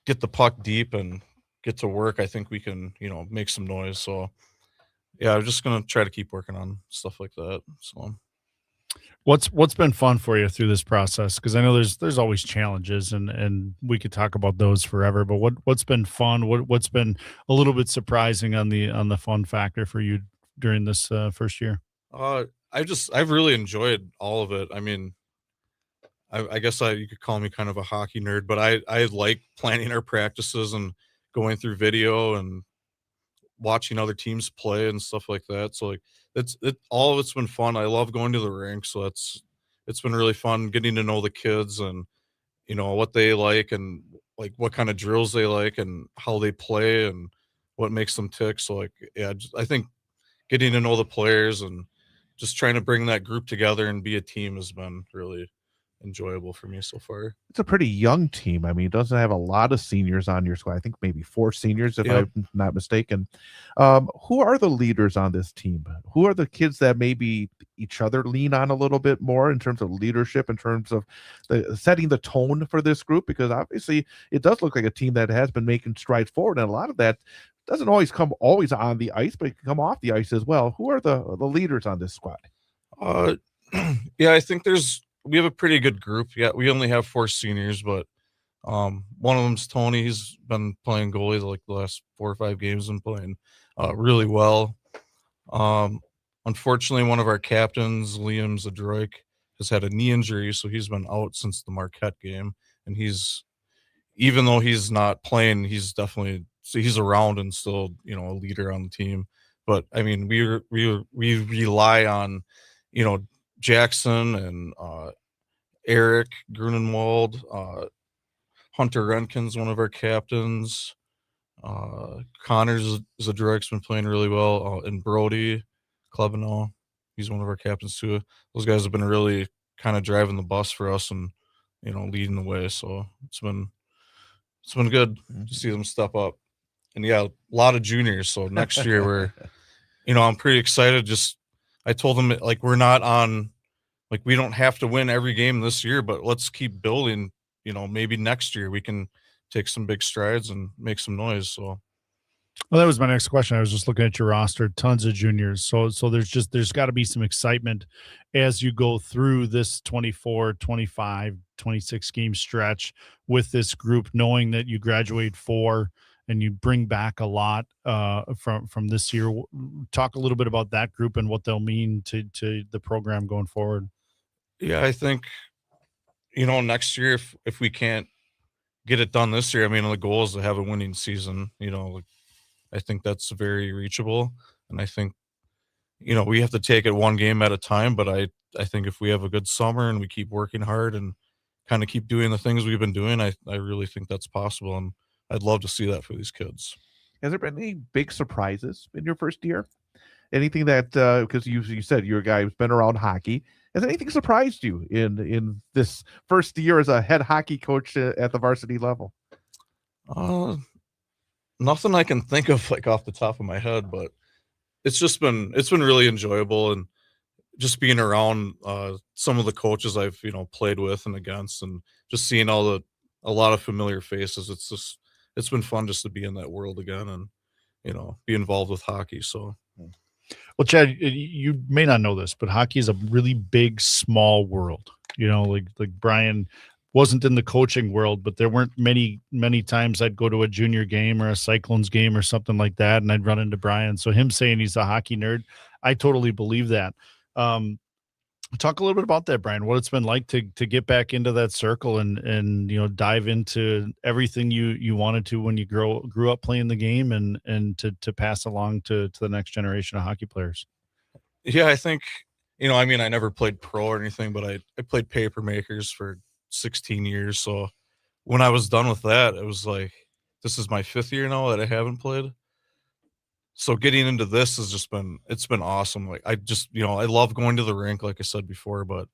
D: the puck deep and get to work, I think we can, make some noise. So yeah, I'm just gonna try to keep working on stuff like that. So
B: What's been fun for you through this process? Because I know there's always challenges, and we could talk about those forever. But what's been fun? What's been a little bit surprising on the fun factor for you during this first year?
D: I've really enjoyed all of it. I mean, I guess you could call me kind of a hockey nerd, but I like planning our practices and going through video and watching other teams play and stuff like that. So like all of it's been fun. I love going to the rink, so it's been really fun getting to know the kids and what they like and like what kind of drills they like and how they play and what makes them tick. So like yeah, I think getting to know the players and just trying to bring that group together and be a team has been really enjoyable for me so far.
A: It's a pretty young team. I mean, it doesn't have a lot of seniors on your squad. I think maybe 4 seniors, if
D: Yep.
A: I'm not mistaken. Who are the leaders on this team? Who are the kids that maybe each other lean on a little bit more in terms of leadership, in terms of setting the tone for this group? Because obviously, it does look like a team that has been making strides forward, and a lot of that doesn't always come on the ice, but it can come off the ice as well. Who are the leaders on this squad?
D: Uh, yeah, I think we have a pretty good group. Yeah, we only have 4 seniors, but one of them's Tony. He's been playing goalie like the last 4 or 5 games and playing really well. Unfortunately, one of our captains, Liam Zadroik, has had a knee injury, so he's been out since the Marquette game. And even though he's not playing, he's around and still a leader on the team. But I mean, we rely on Jackson and Eric Grunenwald, Hunter Renkin's one of our captains. Connor Zadroik's been playing really well, and Brody Klebano, he's one of our captains too. Those guys have been really kind of driving the bus for us and leading the way. So it's been good to see them step up. And yeah, a lot of juniors. So next year we're, I'm pretty excited. I told them like we're not on, like we don't have to win every game this year, but let's keep building. Maybe next year we can take some big strides and make some noise. So,
B: Well, that was my next question. I was just looking at your roster, tons of juniors. So there's got to be some excitement as you go through this 24, 25, 26 game stretch with this group, knowing that you graduate 4 and you bring back a lot from this year. Talk a little bit about that group and what they'll mean to the program going forward.
D: yeah, I think, next year, if we can't get it done this year, I mean, the goal is to have a winning season. Like, I think that's very reachable. And I think, we have to take it one game at a time. But I think if we have a good summer and we keep working hard and kind of keep doing the things we've been doing, I really think that's possible. And I'd love to see that for these kids.
A: Has there been any big surprises in your first year? Anything that because you said you're a guy who's been around hockey. Has anything surprised you in this first year as a head hockey coach at the varsity level?
D: Nothing I can think of like off the top of my head, but it's been really enjoyable and just being around some of the coaches I've played with and against and just seeing a lot of familiar faces. it's been fun just to be in that world again and, be involved with hockey. So,
B: Well, Chad, you may not know this, but hockey is a really big, small world. Like Brian wasn't in the coaching world, but there weren't many times I'd go to a junior game or a Cyclones game or something like that, and I'd run into Brian. So him saying he's a hockey nerd, I totally believe that. Talk a little bit about that, Brian, what it's been like to get back into that circle and dive into everything you wanted to when you grew up playing the game and to pass along to the next generation of hockey players.
D: Yeah, I think, I never played pro or anything, but I played paper makers for 16 years. So when I was done with that, it was like, this is my 5th year now that I haven't played. So getting into this has it's been awesome. Like I just, I love going to the rink, like I said before, but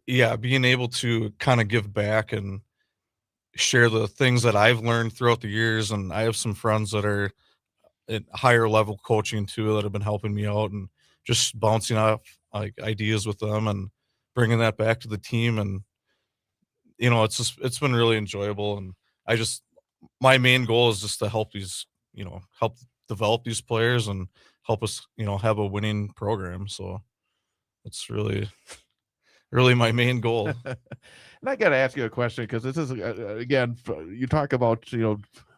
D: being able to kind of give back and share the things that I've learned throughout the years. And I have some friends that are at higher level coaching too, that have been helping me out and just bouncing off like ideas with them and bringing that back to the team. And, it's been really enjoyable. And my main goal is just to help help develop these players and help us, have a winning program. So it's really, really my main goal.
A: And I got to ask you a question, because this is, again, you talk about,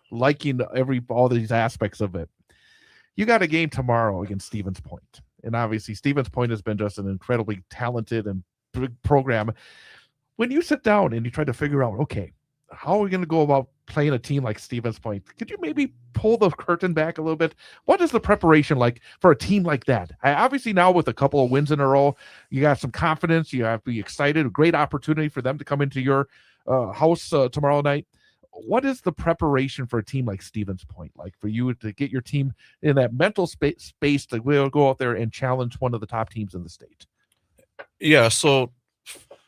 A: liking all these aspects of it. You got a game tomorrow against Stevens Point. And obviously Stevens Point has been just an incredibly talented and big program. When you sit down and you try to figure out, okay, how are we going to go about playing a team like Stevens Point? Could you maybe pull the curtain back a little bit? What is the preparation like for a team like that? Obviously now with a couple of wins in a row, you got some confidence. You have to be excited. A great opportunity for them to come into your house tomorrow night. What is the preparation for a team like Stevens Point like, for you to get your team in that mental space to go out there and challenge one of the top teams in the state?
D: Yeah. So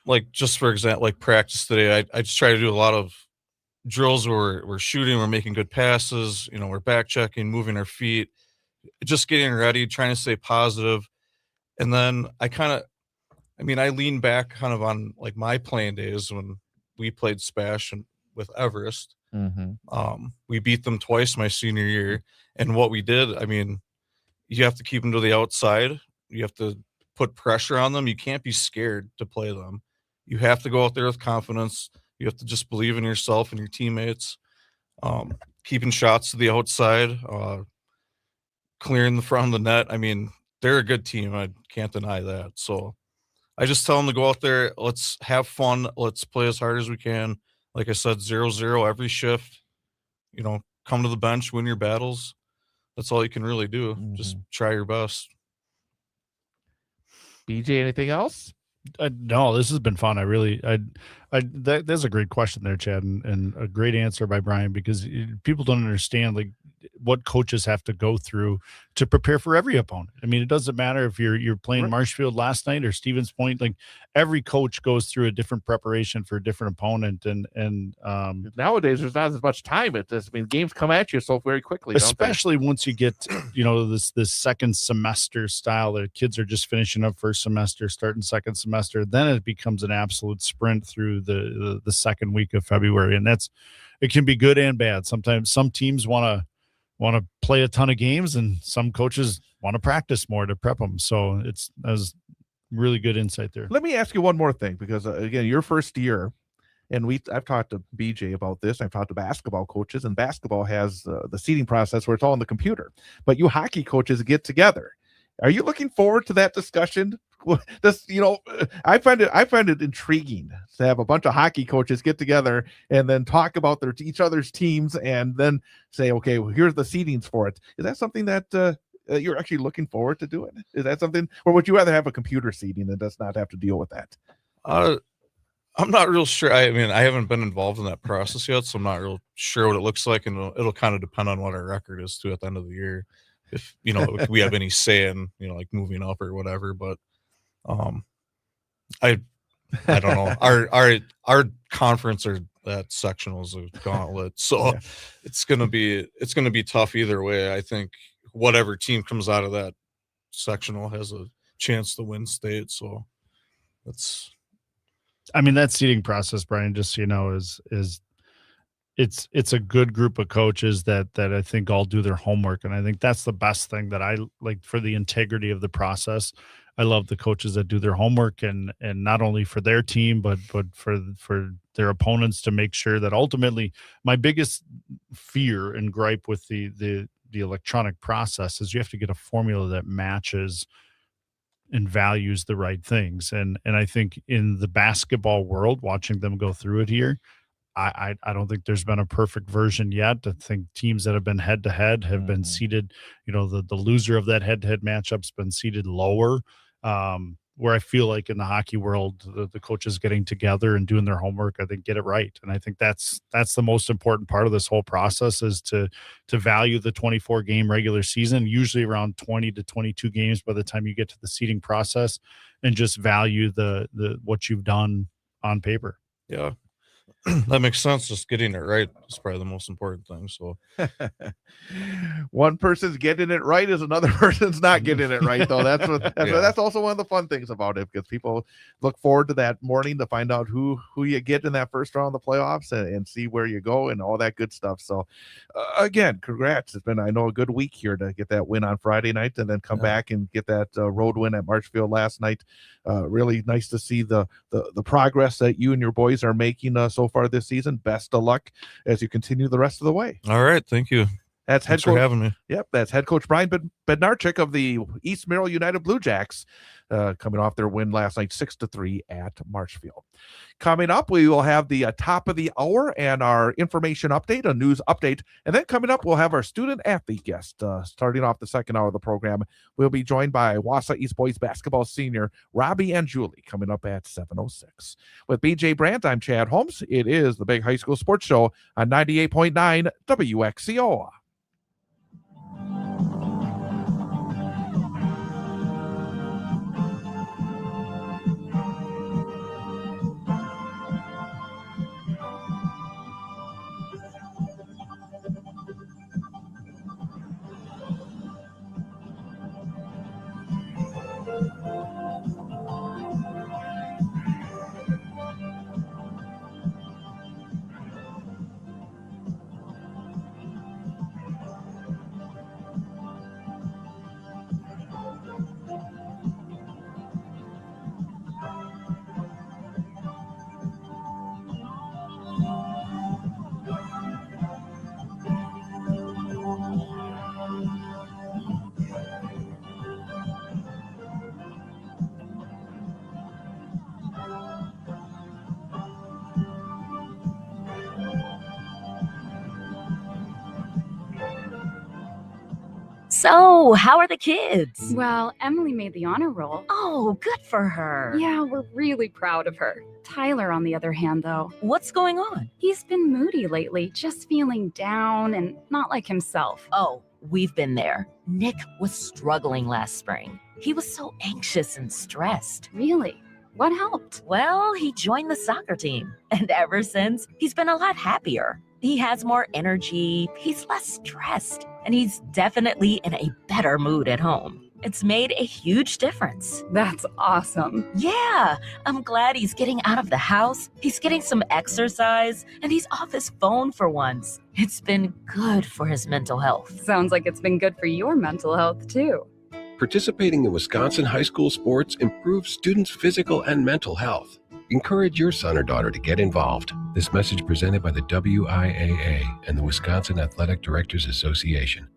D: like, just for example, like practice today, I just try to do a lot of drills where we're shooting, we're making good passes, we're back checking, moving our feet, just getting ready, trying to stay positive. And then I lean back kind of on like my playing days when we played Spash and with Everest.
A: Mm-hmm.
D: We beat them twice my senior year. And what we did, you have to keep them to the outside. You have to put pressure on them. You can't be scared to play them. You have to go out there with confidence. You have to just believe in yourself and your teammates. Keeping shots to the outside, clearing the front of the net. They're a good team. I can't deny that. So I just tell them to go out there. Let's have fun. Let's play as hard as we can. Like I said, 0-0 every shift. Come to the bench, win your battles. That's all you can really do. Mm-hmm. Just try your best.
A: BJ, anything else?
B: No, this has been fun. That's a great question there, Chad, and a great answer by Brian, because people don't understand like what coaches have to go through to prepare for every opponent. It doesn't matter if you're playing right. Marshfield last night or Stevens Point. Like every coach goes through a different preparation for a different opponent, and
A: nowadays there's not as much time. Games come at you so very quickly,
B: especially once you get this second semester style. The kids are just finishing up first semester, starting second semester. Then it becomes an absolute sprint through the second week of February, and it can be good and bad. Sometimes some teams want to play a ton of games, and some coaches want to practice more to prep them. So that's really good insight there.
A: Let me ask you one more thing, because again, your first year, and I've talked to BJ about this. I've talked to basketball coaches, and basketball has the seeding process where it's all on the computer, but you hockey coaches get together. Are you looking forward to that discussion? I find it intriguing to have a bunch of hockey coaches get together and then talk about each other's teams, and then say, okay, well, here's the seedings for it. Is that something that you're actually looking forward to doing? Is that something, or would you rather have a computer seeding that does not have to deal with that?
D: I'm not real sure. I haven't been involved in that process yet, so I'm not real sure what it looks like, and it'll kind of depend on what our record is too at the end of the year. If if we have any say in like moving up or whatever, but I don't know. Our conference or that sectional is a gauntlet, so yeah. it's gonna be tough either way. I think whatever team comes out of that sectional has a chance to win state. So that's.
B: That seeding process, Brian, just so you know, is it's a good group of coaches that I think all do their homework, and I think that's the best thing that I like for the integrity of the process. I love the coaches that do their homework and not only for their team but for their opponents, to make sure that ultimately my biggest fear and gripe with the electronic process is you have to get a formula that matches and values the right things. And I think in the basketball world, watching them go through it here, I don't think there's been a perfect version yet. I think teams that have been head to head have been seated, the loser of that head to head matchup's been seated lower. Where I feel like in the hockey world, the coaches getting together and doing their homework, I think get it right. And I think that's the most important part of this whole process, is to value the 24 game regular season, usually around 20 to 22 games by the time you get to the seeding process, and just value the what you've done on paper.
D: Yeah. That makes sense. Just getting it right is probably the most important thing. So
A: one person's getting it right is another person's not getting it right, though. That's also one of the fun things about it, because people look forward to that morning to find out who you get in that first round of the playoffs and see where you go and all that good stuff. So again, congrats. It's been, I know, a good week here to get that win on Friday night and then come back and get that road win at Marshfield last night. Really nice to see the progress that you and your boys are making so far this season. Best of luck as you continue the rest of the way.
D: all right, thank you.
A: That's
D: Thanks
A: head
D: for
A: coach.
D: having me.
A: Yep, that's head coach Brian Bednarchik of the East Merrill United Blue Jacks, coming off their win last night, 6-3 at Marshfield. Coming up, we will have the top of the hour and our information update, a news update, and then coming up, we'll have our student athlete guest. Starting off the second hour of the program, we'll be joined by Wausau East boys basketball senior Robbie and Julie, coming up at 7:06. With BJ Brandt, I'm Chad Holmes. It is the Big High School Sports Show on 98.9 WXCO.
E: So, how are the kids?
F: Well, Emily made the honor roll.
E: Oh, good for her.
F: Yeah, we're really proud of her. Tyler, on the other hand, though,
E: What's going on?
F: he's been moody lately, just feeling down and not like himself.
E: Oh, we've been there. Nick was struggling last spring. He was so anxious and stressed.
F: Really? What helped?
E: Well, he joined the soccer team, and ever since, he's been a lot happier. He has more energy, he's less stressed, and he's definitely in a better mood at home. It's made a huge difference.
F: That's awesome.
E: Yeah, I'm glad he's getting out of the house, he's getting some exercise, and he's off his phone for once. It's been good for his mental health.
F: Sounds like it's been good for your mental health, too.
G: Participating in Wisconsin high school sports improves students' physical and mental health. Encourage your son or daughter to get involved. This message presented by the WIAA and the Wisconsin Athletic Directors Association.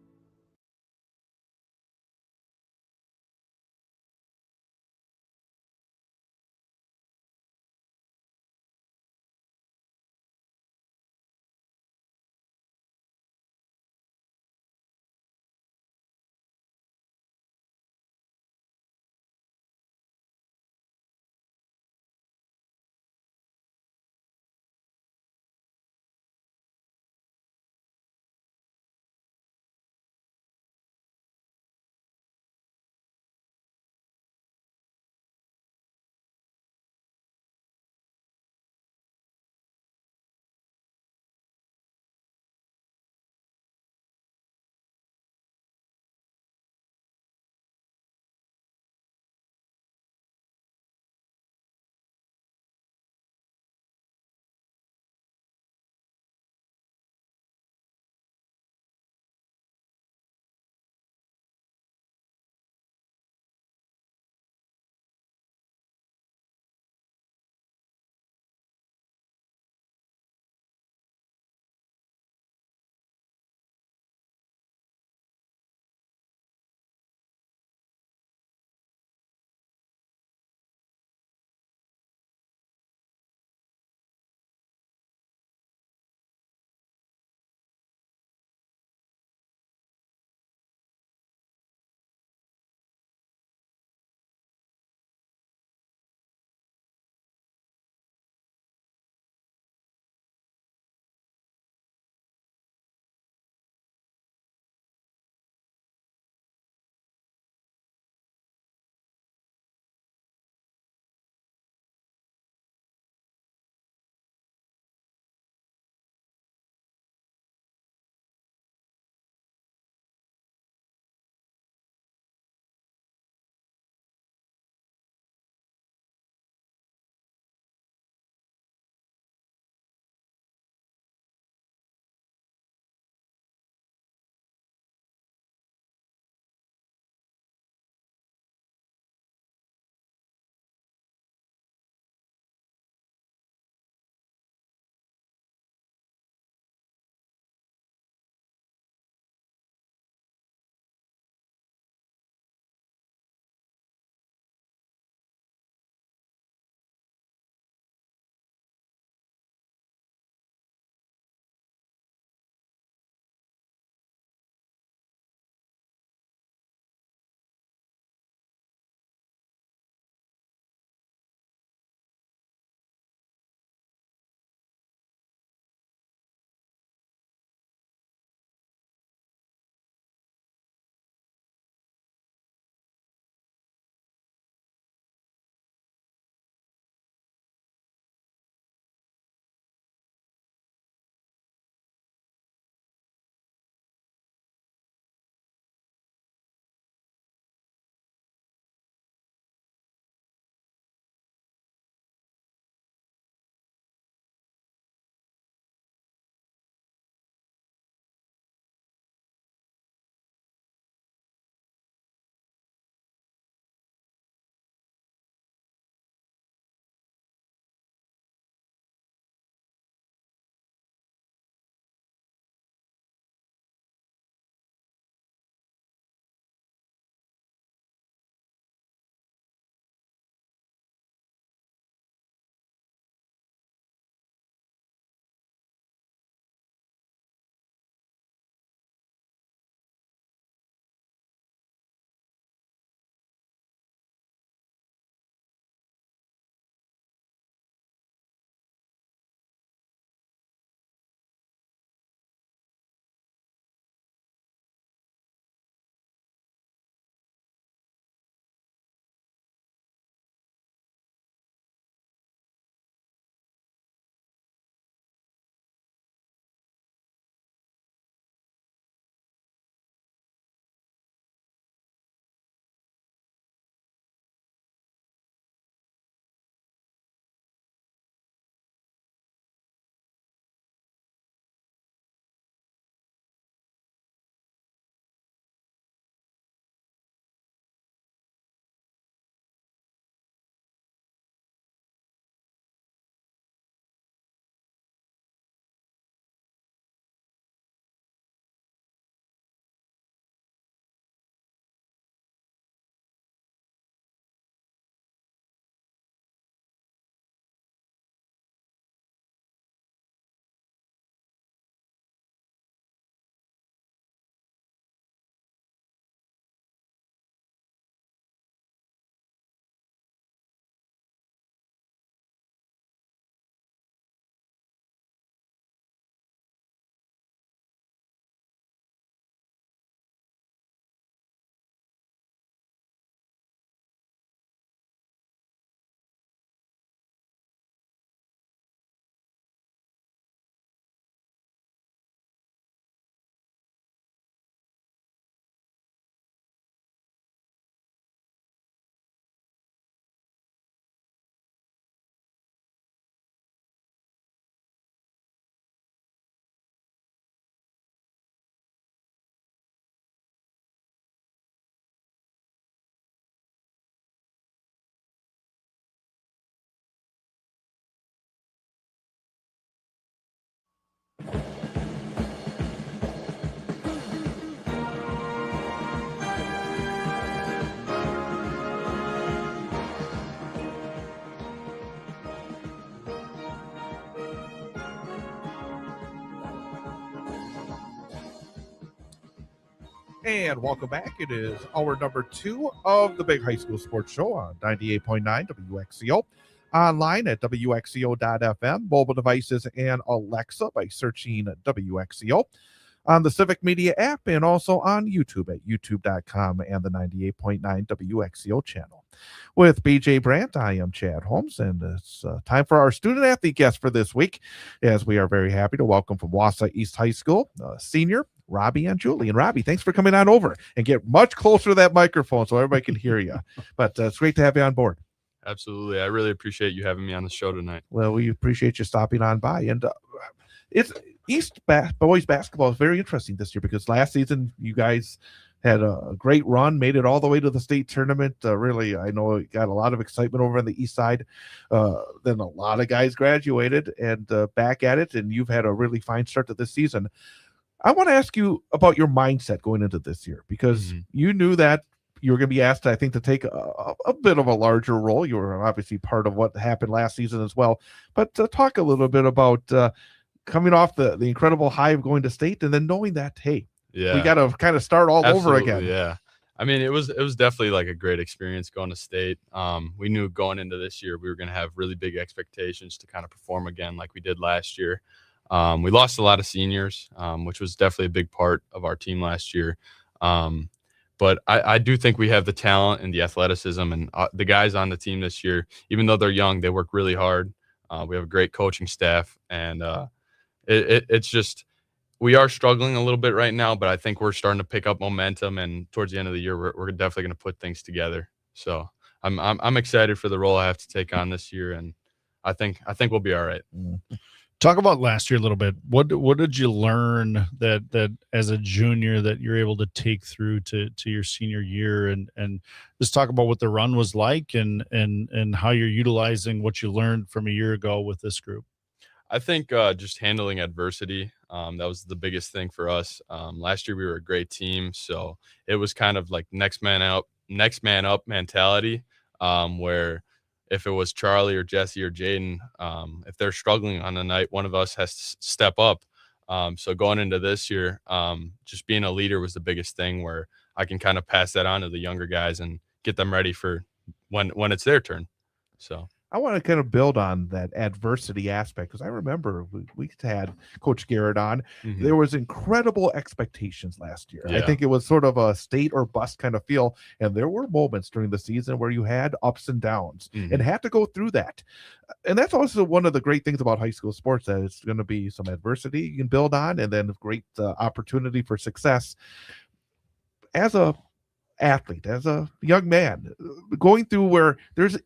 A: And welcome back. It is hour number 2 of the Big High School Sports Show on 98.9 WXCO. Online at WXCO.FM, mobile devices, and Alexa by searching WXCO. On the Civic Media app and also on YouTube at youtube.com and the 98.9 WXCO channel. With BJ Brandt, I am Chad Holmes, and it's time for our student athlete guest for this week, as we are very happy to welcome from Wausau East High School, senior Robbie and Julie. And Robbie, thanks for coming on over and get much closer to that microphone so everybody can hear you. But it's great to have you on board.
H: Absolutely. I really appreciate you having me on the show tonight.
A: Well, we appreciate you stopping on by. And it's boys basketball is very interesting this year because last season you guys had a great run, made it all the way to the state tournament. Really, I know it got a lot of excitement over on the east side. Then a lot of guys graduated and back at it, and you've had a really fine start to this season. I want to ask you about your mindset going into this year because you knew that you were going to be asked, I think, to take a bit of a larger role. You were obviously part of what happened last season as well. But talk a little bit about coming off the incredible high of going to state and then knowing that, hey, we got to kind of start all over again.
H: Yeah. I mean, it was definitely like a great experience going to state. We knew going into this year we were going to have really big expectations to kind of perform again like we did last year. We lost a lot of seniors, which was definitely a big part of our team last year. But I do think we have the talent and the athleticism, and the guys on the team this year, even though they're young, they work really hard. We have a great coaching staff, and it's just we are struggling a little bit right now, but I think we're starting to pick up momentum, and towards the end of the year, we're definitely going to put things together. So I'm excited for the role I have to take on this year, and I think we'll be all right.
B: Talk about last year a little bit. What did you learn that as a junior that you're able to take through to your senior year, and just talk about what the run was like and how you're utilizing what you learned from a year ago with this group?
H: I think just handling adversity, that was the biggest thing for us. Last year we were a great team, so it was kind of like next man up mentality, where if it was Charlie or Jesse or Jaden, if they're struggling on the night, one of us has to step up. So going into this year, just being a leader was the biggest thing, where I can kind of pass that on to the younger guys and get them ready for when it's their turn. So
A: I want to kind of build on that adversity aspect because I remember we had Coach Garrett on.
H: Mm-hmm.
A: There was incredible expectations last year.
H: Yeah.
A: I think it was sort of a state or bust kind of feel. And there were moments during the season where you had ups and downs and had to go through that. And that's also one of the great things about high school sports, that it's going to be some adversity you can build on and then great opportunity for success. As a athlete, as a young man going through where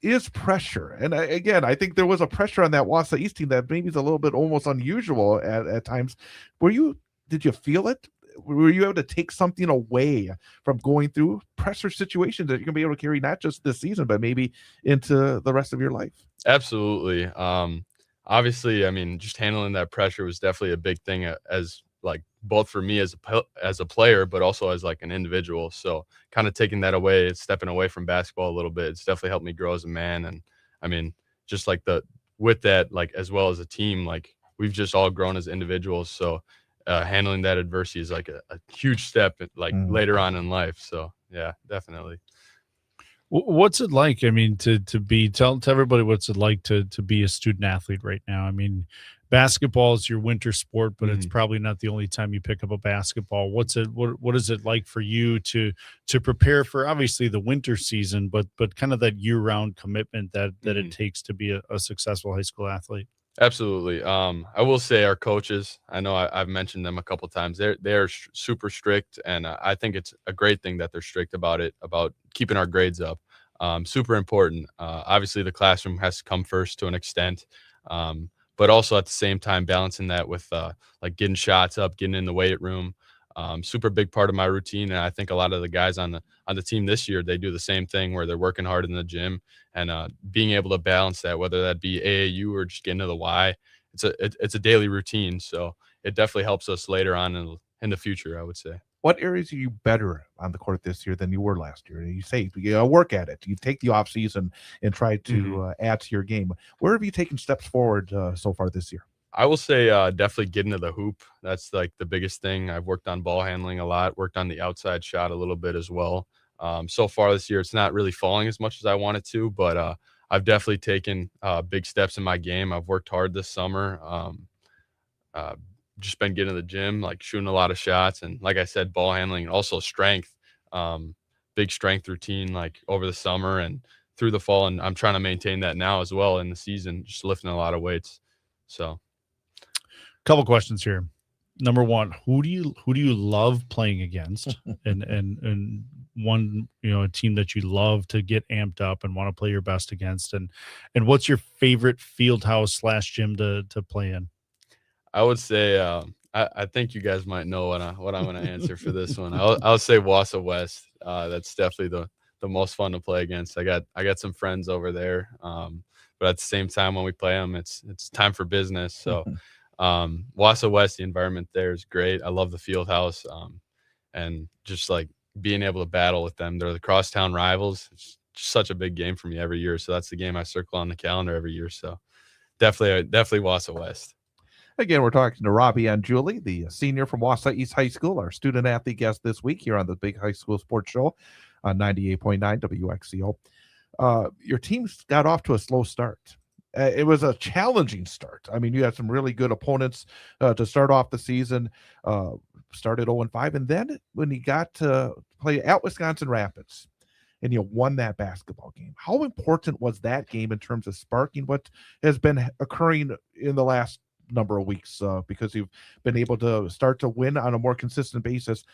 A: is pressure, and I think there was a pressure on that Wausau East team that maybe is a little bit almost unusual at times. Did you feel it? Were you able to take something away from going through pressure situations that you're gonna be able to carry not just this season but maybe into the rest of your life?
H: Absolutely. Obviously, I mean, just handling that pressure was definitely a big thing, as like both for me as a player, but also as like an individual. So kind of taking that away, stepping away from basketball a little bit, it's definitely helped me grow as a man. And I mean, just like with that, like as well as a team, like we've just all grown as individuals. So handling that adversity is like a huge step like later on in life. So yeah, definitely.
B: What's it like? I mean, tell everybody what's it like to be a student athlete right now. I mean, basketball is your winter sport, but it's probably not the only time you pick up a basketball. What is it like for you to prepare for obviously the winter season, but kind of that year-round commitment that it takes to be a successful high school athlete?
H: Absolutely. I will say our coaches, I know I've mentioned them a couple times. They're super strict, and I think it's a great thing that they're strict about it, about keeping our grades up. Super important. Obviously, the classroom has to come first to an extent, but also at the same time balancing that with like getting shots up, getting in the weight room. Super big part of my routine, and I think a lot of the guys on the team this year, they do the same thing, where they're working hard in the gym and being able to balance that, whether that be AAU or just getting to the Y. It's a daily routine, so it definitely helps us later on in the future, I would say.
A: What areas are you better on the court this year than you were last year? You say you work at it. You take the off season and try to add to your game. Where have you taken steps forward so far this year?
H: I will say definitely getting to the hoop. That's like the biggest thing. I've worked on ball handling a lot, worked on the outside shot a little bit as well. So far this year, it's not really falling as much as I wanted to, but I've definitely taken big steps in my game. I've worked hard this summer. Just been getting to the gym, like shooting a lot of shots, and like I said, ball handling and also strength. Big strength routine like over the summer and through the fall, and I'm trying to maintain that now as well in the season, just lifting a lot of weights. So,
B: Couple questions here. Number one, who do you love playing against, and one, a team that you love to get amped up and want to play your best against, and what's your favorite field house / gym to play in?
H: I would say I think you guys might know what I'm going to answer for this one. I'll say Wausau West. That's definitely the most fun to play against. I got some friends over there, but at the same time when we play them, it's time for business. So Wausau West, the environment there is great. I love the field house, and just like being able to battle with them. They're the crosstown rivals. It's just such a big game for me every year. So that's the game I circle on the calendar every year. So definitely Wausau West.
A: Again, we're talking to Robbie Angiuli, the senior from Wausau East High School, our student athlete guest this week here on the Big High School Sports Show on 98.9 WXCO. Your team's got off to a slow start. It was a challenging start. I mean, you had some really good opponents to start off the season, started 0-5, and then when you got to play at Wisconsin Rapids, and you won that basketball game. How important was that game in terms of sparking what has been occurring in the last number of weeks, because you've been able to start to win on a more consistent basis?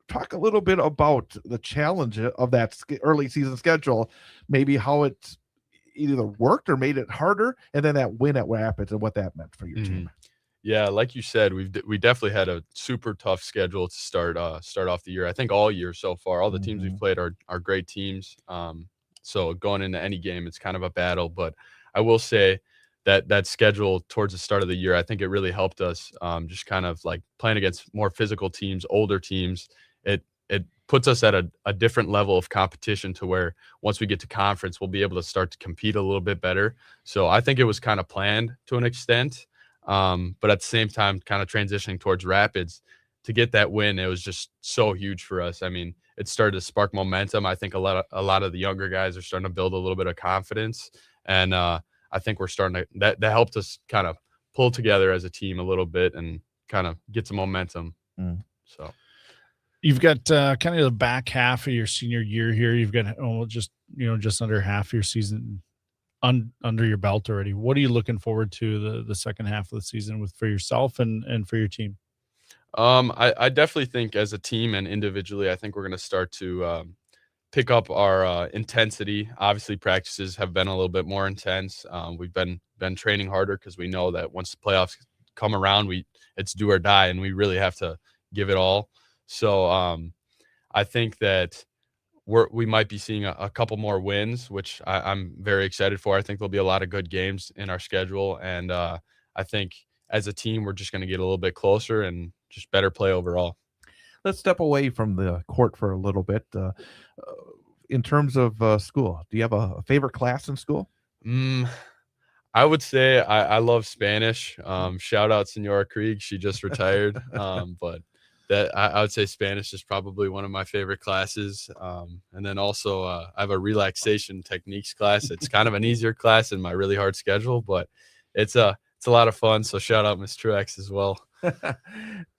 A: Talk a little bit about the challenge of that early season schedule, maybe how it either worked or made it harder, and then that win at Rapids and what that meant for your team.
H: Yeah, like you said, we definitely had a super tough schedule to start off the year. I think all year so far, all the teams we've played are great teams. So going into any game, it's kind of a battle. But I will say that schedule towards the start of the year, I think it really helped us, just kind of like playing against more physical teams, older teams. It puts us at a different level of competition to where once we get to conference, we'll be able to start to compete a little bit better. So I think it was kind of planned to an extent. But at the same time, kind of transitioning towards Rapids to get that win, it was just so huge for us. I mean, it started to spark momentum. I think a lot of the younger guys are starting to build a little bit of confidence, and I think we're starting to that helped us kind of pull together as a team a little bit and kind of get some momentum. So
B: you've got kind of the back half of your senior year here. You've got just under half your season under your belt already. What are you looking forward to the second half of the season for yourself and for your team?
H: I definitely think as a team and individually, I think we're going to start to pick up our intensity. Obviously, practices have been a little bit more intense. We've been training harder because we know that once the playoffs come around, it's do or die, and we really have to give it all. So I think that we might be seeing a couple more wins, which I'm very excited for. I think there'll be a lot of good games in our schedule, and I think as a team, we're just going to get a little bit closer and just better play overall.
A: Let's step away from the court for a little bit. In terms of school, do you have a favorite class in school?
H: I would say I love Spanish. Shout out Senora Krieg. She just retired. But that I would say Spanish is probably one of my favorite classes. And then also I have a relaxation techniques class. It's kind of an easier class in my really hard schedule, but it's a lot of fun. So shout out Miss Truex as well.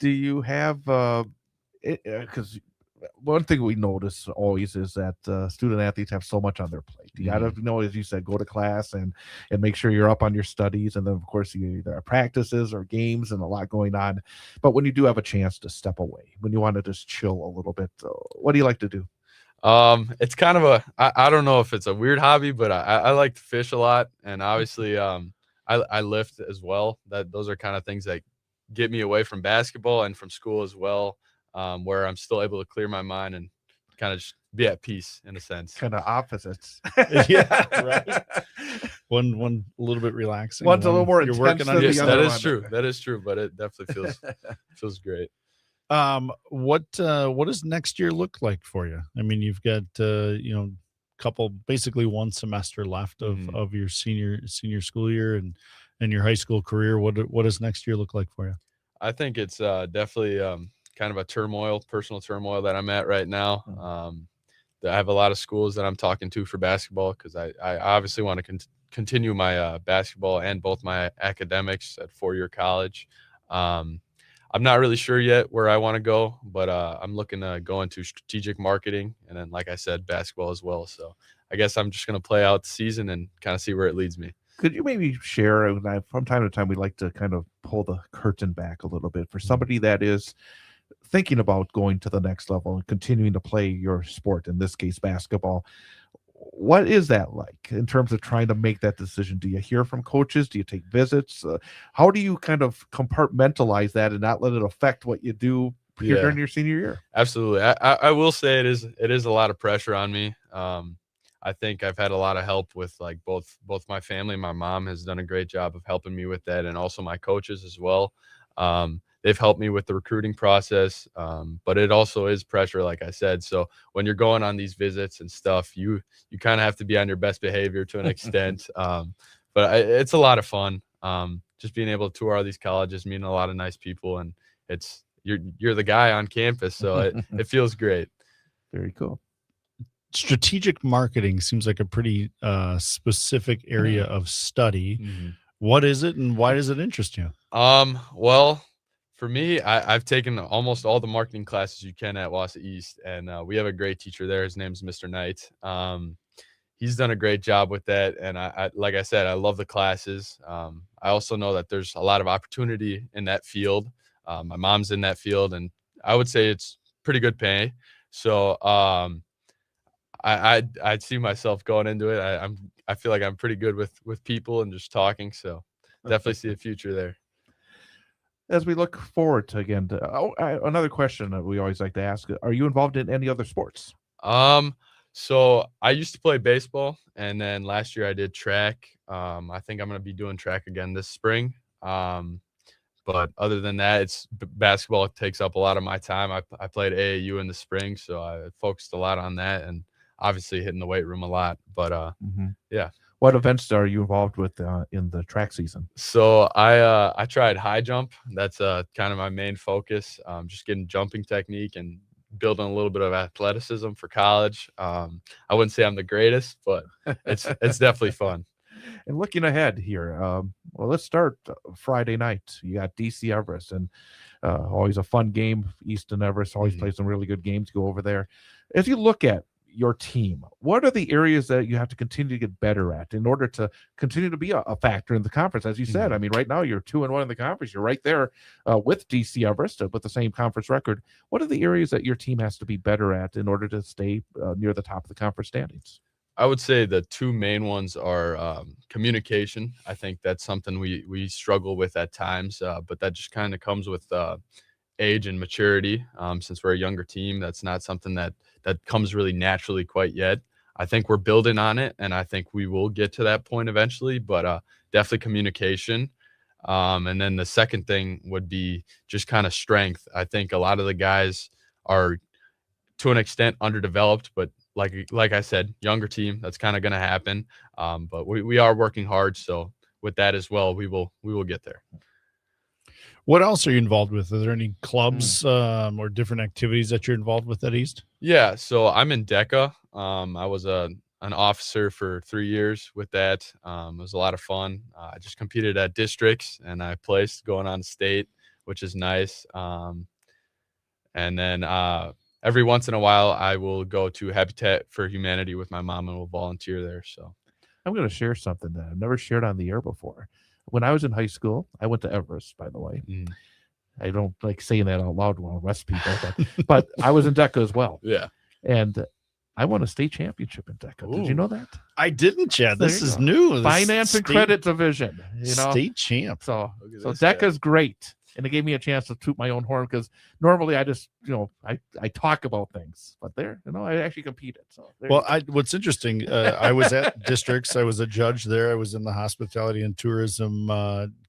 A: Do you have because one thing we notice always is that student athletes have so much on their plate. You got to know, as you said, go to class and make sure you're up on your studies. And then, of course, you either have practices or games and a lot going on. But when you do have a chance to step away, when you want to just chill a little bit, what do you like to do?
H: It's kind of I don't know if it's a weird hobby, but I like to fish a lot. And obviously I lift as well. Those are kind of things that get me away from basketball and from school as well. Where I'm still able to clear my mind and kind of just be at peace in a sense.
A: Kind of opposites.
B: Yeah, right. One a little bit relaxing.
A: One's a little more
B: you're
A: intense
B: working on.
A: than
H: Yes,
A: the
H: that
A: other
H: is
A: one.
H: true. That is true, but it definitely feels great.
B: What does next year look like for you? I mean, you've got basically one semester left of your senior school year, and in your high school career. What does next year look like for you?
H: I think it's definitely kind of a personal turmoil that I'm at right now. I have a lot of schools that I'm talking to for basketball because I obviously want to continue my basketball and both my academics at four-year college. I'm not really sure yet where I want to go, but I'm looking to go into strategic marketing and then, like I said, basketball as well. So I guess I'm just going to play out the season and kind of see where it leads me.
A: Could you maybe share, from time to time, we like to kind of pull the curtain back a little bit for somebody that is thinking about going to the next level and continuing to play your sport, in this case, basketball. What is that like in terms of trying to make that decision? Do you hear from coaches? Do you take visits? How do you kind of compartmentalize that and not let it affect what you do here during your senior year?
H: Absolutely. I will say it is a lot of pressure on me. I think I've had a lot of help with like both my family. My mom has done a great job of helping me with that, and also my coaches as well. They've helped me with the recruiting process, but it also is pressure, like I said. So when you're going on these visits and stuff, you kind of have to be on your best behavior to an extent. But it's a lot of fun. Just being able to tour all these colleges, meeting a lot of nice people, and you're the guy on campus, so it feels great.
A: Very cool.
B: Strategic marketing seems like a pretty specific area of study. What is it, and why does it interest you?
H: Well, for me, I've taken almost all the marketing classes you can at Wausau East, and we have a great teacher there. His name's Mr. Knight. He's done a great job with that, and I like I said, I love the classes. I also know that there's a lot of opportunity in that field. My mom's in that field, and I would say it's pretty good pay. So I'd see myself going into it. I feel like I'm pretty good with people and just talking, so definitely see a future there.
A: As we look forward to another question that we always like to ask: are you involved in any other sports?
H: So I used to play baseball, and then last year I did track. I think I'm going to be doing track again this spring. But other than that, it's basketball. It takes up a lot of my time. I played AAU in the spring, so I focused a lot on that, and obviously hitting the weight room a lot. But yeah.
A: What events are you involved with in the track season?
H: So I tried high jump. That's kind of my main focus. Just getting jumping technique and building a little bit of athleticism for college. I wouldn't say I'm the greatest, but it's definitely fun.
A: And looking ahead here, well, let's start Friday night. You got DC Everest, and always a fun game. Easton Everest always play some really good games. Go over there. As you look at your team, what are the areas that you have to continue to get better at in order to continue to be a factor in the conference? As you said, I mean, right now you're 2-1 in the conference. You're right there with DC Everest with the same conference record. What are the areas that your team has to be better at in order to stay near the top of the conference standings?
H: I would say the two main ones are communication. I think that's something we struggle with at times, but that just kind of comes with age and maturity. Since we're a younger team, that's not something that comes really naturally quite yet. I think we're building on it, and I think we will get to that point eventually, but definitely communication. And then the second thing would be just kind of strength. I think a lot of the guys are, to an extent, underdeveloped, but like I said, younger team, that's kind of going to happen. But we are working hard. So with that as well, we will get there.
B: What else are you involved with? Are there any clubs or different activities that you're involved with at East?
H: Yeah, so I'm in DECA. I was an officer for 3 years with that. It was a lot of fun. I just competed at districts, and I placed going on state, which is nice. And then every once in a while, I will go to Habitat for Humanity with my mom, and we'll volunteer there. So
A: I'm going to share something that I've never shared on the air before. When I was in high school, I went to Everest, by the way. I don't like saying that out loud when I arrest people, but I was in DECA as well.
H: Yeah.
A: And I won a state championship in DECA. Did you know that?
B: I didn't, Chad.
A: There
B: This
A: you
B: is
A: go.
B: new.
A: Finance and credit division.
B: State champ.
A: So
H: this
A: DECA's great. And it gave me a chance to toot my own horn because normally I just, I talk about things, but there, I actually competed. So
B: what's interesting, I was at districts. I was a judge there. I was in the hospitality and tourism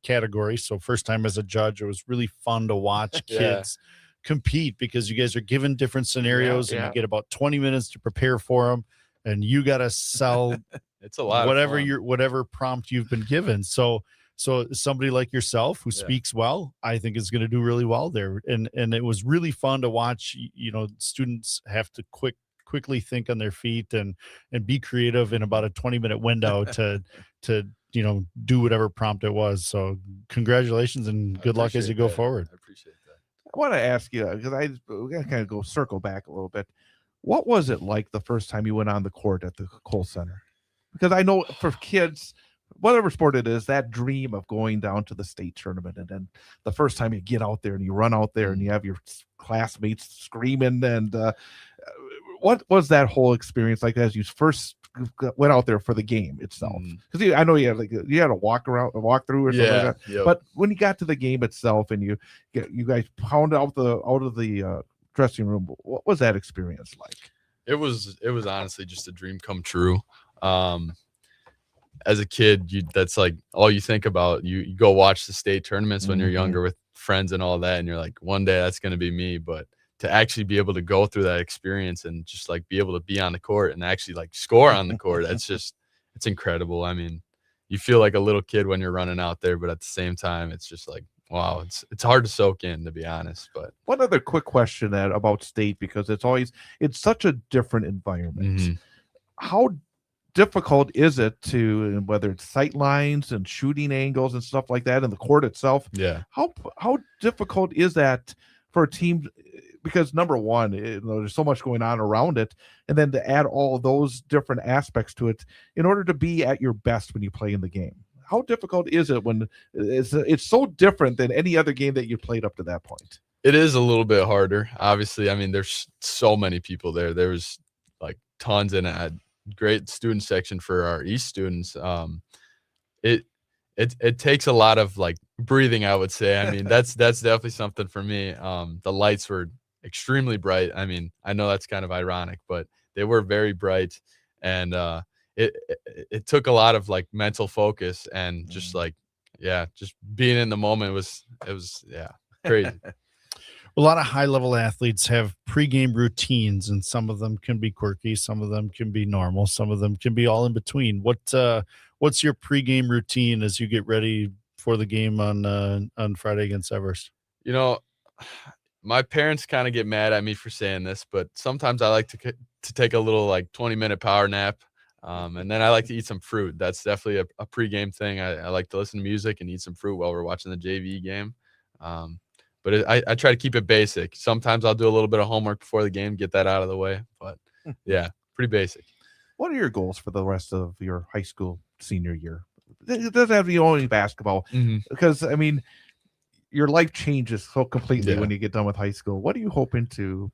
B: category. So first time as a judge, it was really fun to watch kids compete because you guys are given different scenarios and you get about 20 minutes to prepare for them. And you got to sell
H: it's a lot
B: whatever prompt you've been given. So So somebody like yourself who speaks well, I think is going to do really well there. And it was really fun to watch, students have to quickly think on their feet and be creative in about a 20-minute window to do whatever prompt it was. So congratulations and good luck as you go forward.
H: I appreciate that.
A: I want to ask you, because we got to kind of circle back a little bit. What was it like the first time you went on the court at the Kohl Center? Because I know for kids, whatever sport it is, that dream of going down to the state tournament, and then the first time you get out there and you run out there and you have your classmates screaming, and what was that whole experience like as you first went out there for the game itself? Because I know you had a walk through or something like that. But when you got to the game itself and you guys pounded out of the dressing room, what was that experience like?
H: It was honestly just a dream come true. As a kid, that's like all you think about. You go watch the state tournaments when you're younger with friends and all that, and you're like, one day that's going to be me. But to actually be able to go through that experience and just like be able to be on the court and actually like score on the court, it's incredible. I mean, you feel like a little kid when you're running out there, but at the same time, it's just like, wow, it's hard to soak in, to be honest. But
A: one other quick question about state, because it's such a different environment. How difficult is it to, whether it's sight lines and shooting angles and stuff like that, and the court itself? How difficult is that for a team? Because number one, there's so much going on around it, and then to add all those different aspects to it in order to be at your best when you play in the game. How difficult is it when it's so different than any other game that you played up to that point?
H: It is a little bit harder. Obviously, I mean, there's so many people there. There was like tons, and a great student section for our East students. It takes a lot of like breathing, I would say. I mean, that's definitely something for me. The lights were extremely bright. I mean, I know that's kind of ironic, but they were very bright, and it took a lot of like mental focus and just like, just being in the moment was crazy.
B: A lot of high-level athletes have pregame routines, and some of them can be quirky, some of them can be normal, some of them can be all in between. What's your pregame routine as you get ready for the game on Friday against Everest?
H: My parents kind of get mad at me for saying this, but sometimes I like to take a little like 20-minute power nap, and then I like to eat some fruit. That's definitely a pregame thing. I like to listen to music and eat some fruit while we're watching the JV game. But I try to keep it basic. Sometimes I'll do a little bit of homework before the game, get that out of the way. But yeah, pretty basic.
A: What are your goals for the rest of your high school senior year? It doesn't have to be only basketball, because I mean, your life changes so completely when you get done with high school. What are you hoping to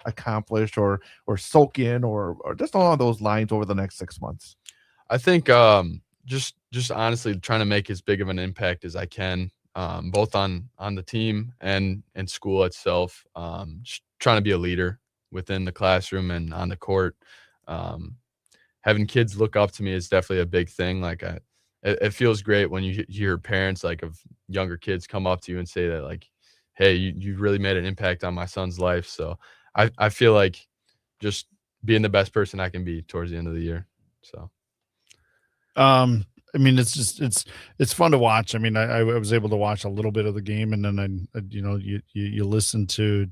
A: accomplish or soak in or just along those lines over the next 6 months?
H: I think just honestly trying to make as big of an impact as I can, both on the team and school itself. Just trying to be a leader within the classroom and on the court. Having kids look up to me is definitely a big thing. Like it feels great when you hear parents like of younger kids come up to you and say that like, hey, you really made an impact on my son's life. So I feel like just being the best person I can be towards the end of the year. So
B: I mean, it's fun to watch. I mean, I was able to watch a little bit of the game, and then you listen to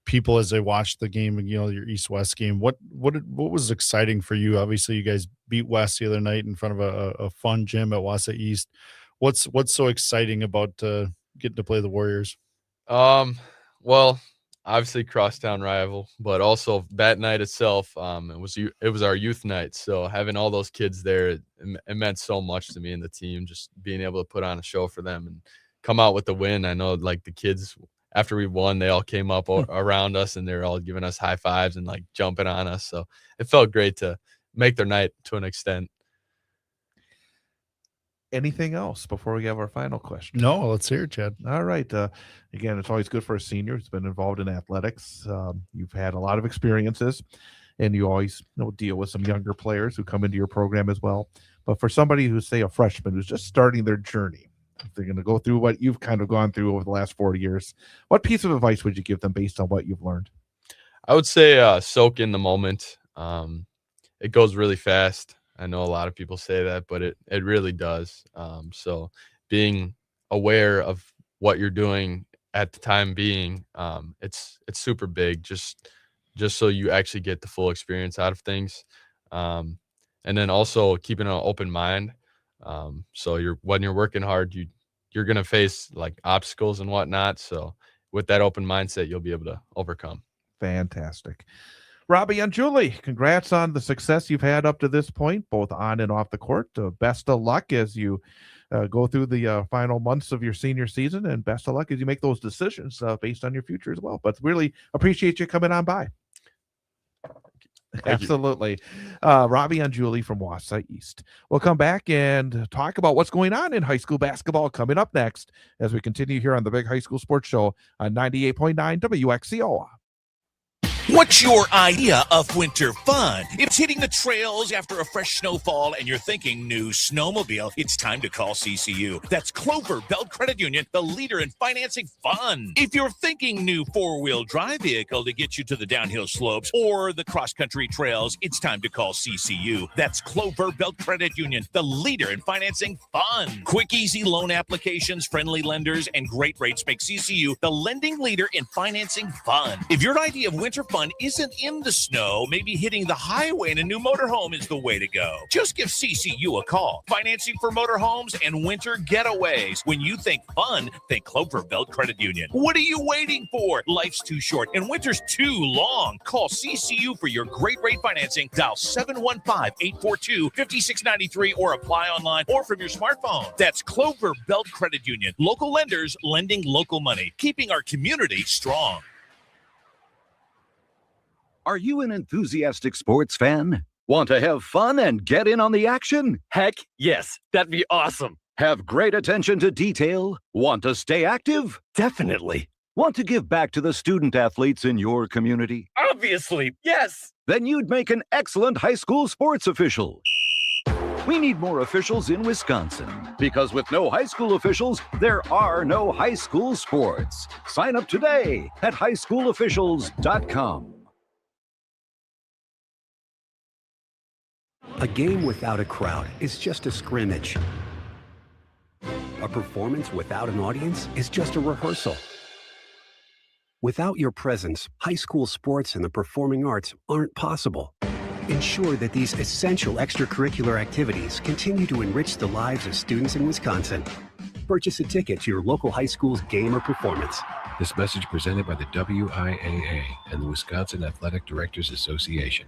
B: people as they watch the game, and your East-West game. What was exciting for you? Obviously, you guys beat West the other night in front of a fun gym at Wausau East. What's so exciting about getting to play the Warriors?
H: Well, obviously crosstown rival, but also that night itself, it was our youth night. So having all those kids there, it meant so much to me and the team, just being able to put on a show for them and come out with the win. I know like the kids, after we won, they all came up around us and they're all giving us high fives and like jumping on us. So it felt great to make their night to an extent.
A: Anything else before we have our final question?
B: No, let's hear it, Chad.
A: All right. Again, it's always good for a senior who's been involved in athletics. You've had a lot of experiences, and you always deal with some younger players who come into your program as well. But for somebody who's, say, a freshman who's just starting their journey, if they're going to go through what you've kind of gone through over the last 4 years, what piece of advice would you give them based on what you've learned?
H: I would say soak in the moment. It goes really fast. I know a lot of people say that, but it really does. So being aware of what you're doing at the time being, it's super big, just so you actually get the full experience out of things. And then also keeping an open mind. So when you're working hard, you're going to face like obstacles and whatnot. So with that open mindset, you'll be able to overcome.
A: Fantastic. Robbie and Julie, congrats on the success you've had up to this point, both on and off the court. Best of luck as you go through the final months of your senior season, and best of luck as you make those decisions based on your future as well. But really appreciate you coming on by. Absolutely. Robbie and Julie from Wausau East. We'll come back and talk about what's going on in high school basketball coming up next as we continue here on the Big High School Sports Show on 98.9 WXCO.
I: What's your idea of winter fun? It's hitting the trails after a fresh snowfall and you're thinking new snowmobile. It's time to call CCU. That's Clover Belt Credit Union, the leader in financing fun. If you're thinking new four-wheel drive vehicle to get you to the downhill slopes or the cross-country trails, it's time to call CCU. That's Clover Belt Credit Union, the leader in financing fun. Quick, easy loan applications, friendly lenders, and great rates make CCU the lending leader in financing fun. If your idea of winter fun isn't in the snow, maybe hitting the highway in a new motorhome is the way to go. Just give CCU a call. Financing for motorhomes and winter getaways. When you think fun, think Clover Belt Credit Union. What are you waiting for? Life's too short and winter's too long. Call CCU for your great rate financing. Dial 715-842-5693 or apply online or from your smartphone. That's Clover Belt Credit Union. Local lenders lending local money, keeping our community strong.
J: Are you an enthusiastic sports fan? Want to have fun and get in on the action?
K: Heck, yes. That'd be awesome.
J: Have great attention to detail? Want to stay active?
K: Definitely.
J: Want to give back to the student athletes in your community?
K: Obviously, yes.
J: Then you'd make an excellent high school sports official. We need more officials in Wisconsin because with no high school officials, there are no high school sports. Sign up today at highschoolofficials.com.
L: A game without a crowd is just a scrimmage. A performance without an audience is just a rehearsal. Without your presence, high school sports and the performing arts aren't possible. Ensure that these essential extracurricular activities continue to enrich the lives of students in Wisconsin. Purchase a ticket to your local high school's game or performance.
G: This message presented by the WIAA and the Wisconsin Athletic Directors Association.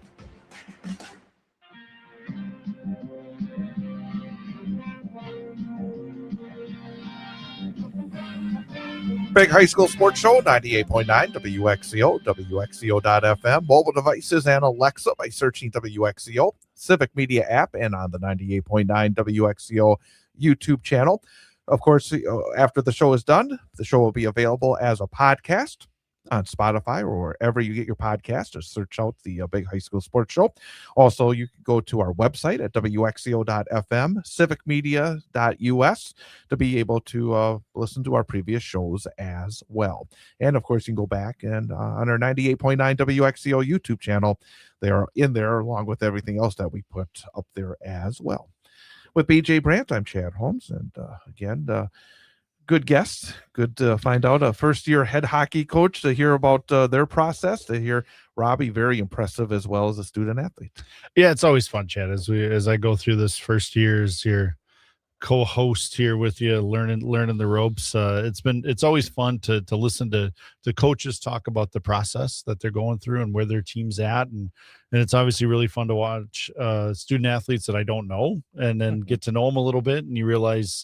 A: Big High School Sports Show, 98.9 WXCO, WXCO.FM, mobile devices, and Alexa by searching WXCO, Civic Media app, and on the 98.9 WXCO YouTube channel. Of course, after the show is done, the show will be available as a podcast on Spotify or wherever you get your podcast. Just search out the Big High School Sports Show. Also, you can go to our website at WXCO.FM, civicmedia.us to be able to listen to our previous shows as well. And of course, you can go back and on our 98.9 WXCO YouTube channel, they are in there along with everything else that we put up there as well. With BJ Brandt, I'm Chad Holmes, and again, good guests. Good to find out a first-year head hockey coach to hear about their process. To hear Robbie, very impressive as well as a student athlete.
B: Yeah, it's always fun, Chad. As I go through this first year as your co-host here with you, learning the ropes. It's always fun to listen to coaches talk about the process that they're going through and where their team's at, and it's obviously really fun to watch student athletes that I don't know, and then get to know them a little bit, and you realize.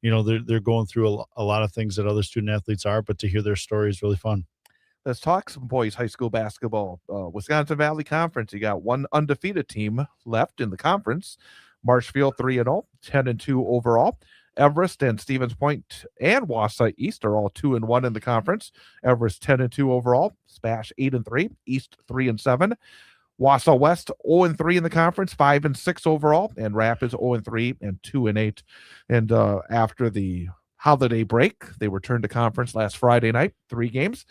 B: They're going through a lot of things that other student athletes are, but to hear their story is really fun.
A: Let's talk some boys high school basketball. Wisconsin Valley Conference, you got one undefeated team left in the conference. Marshfield 3-0, 10-2 overall. Everest and Stevens Point and Wausau East are all 2-1 in the conference. Everest 10-2 overall. Spash 8-3. East 3-7. Wausau West 0-3 in the conference, 5-6 overall, and Rapids 0-3 and 2-8. And after the holiday break, they returned to conference last Friday night, 3 games.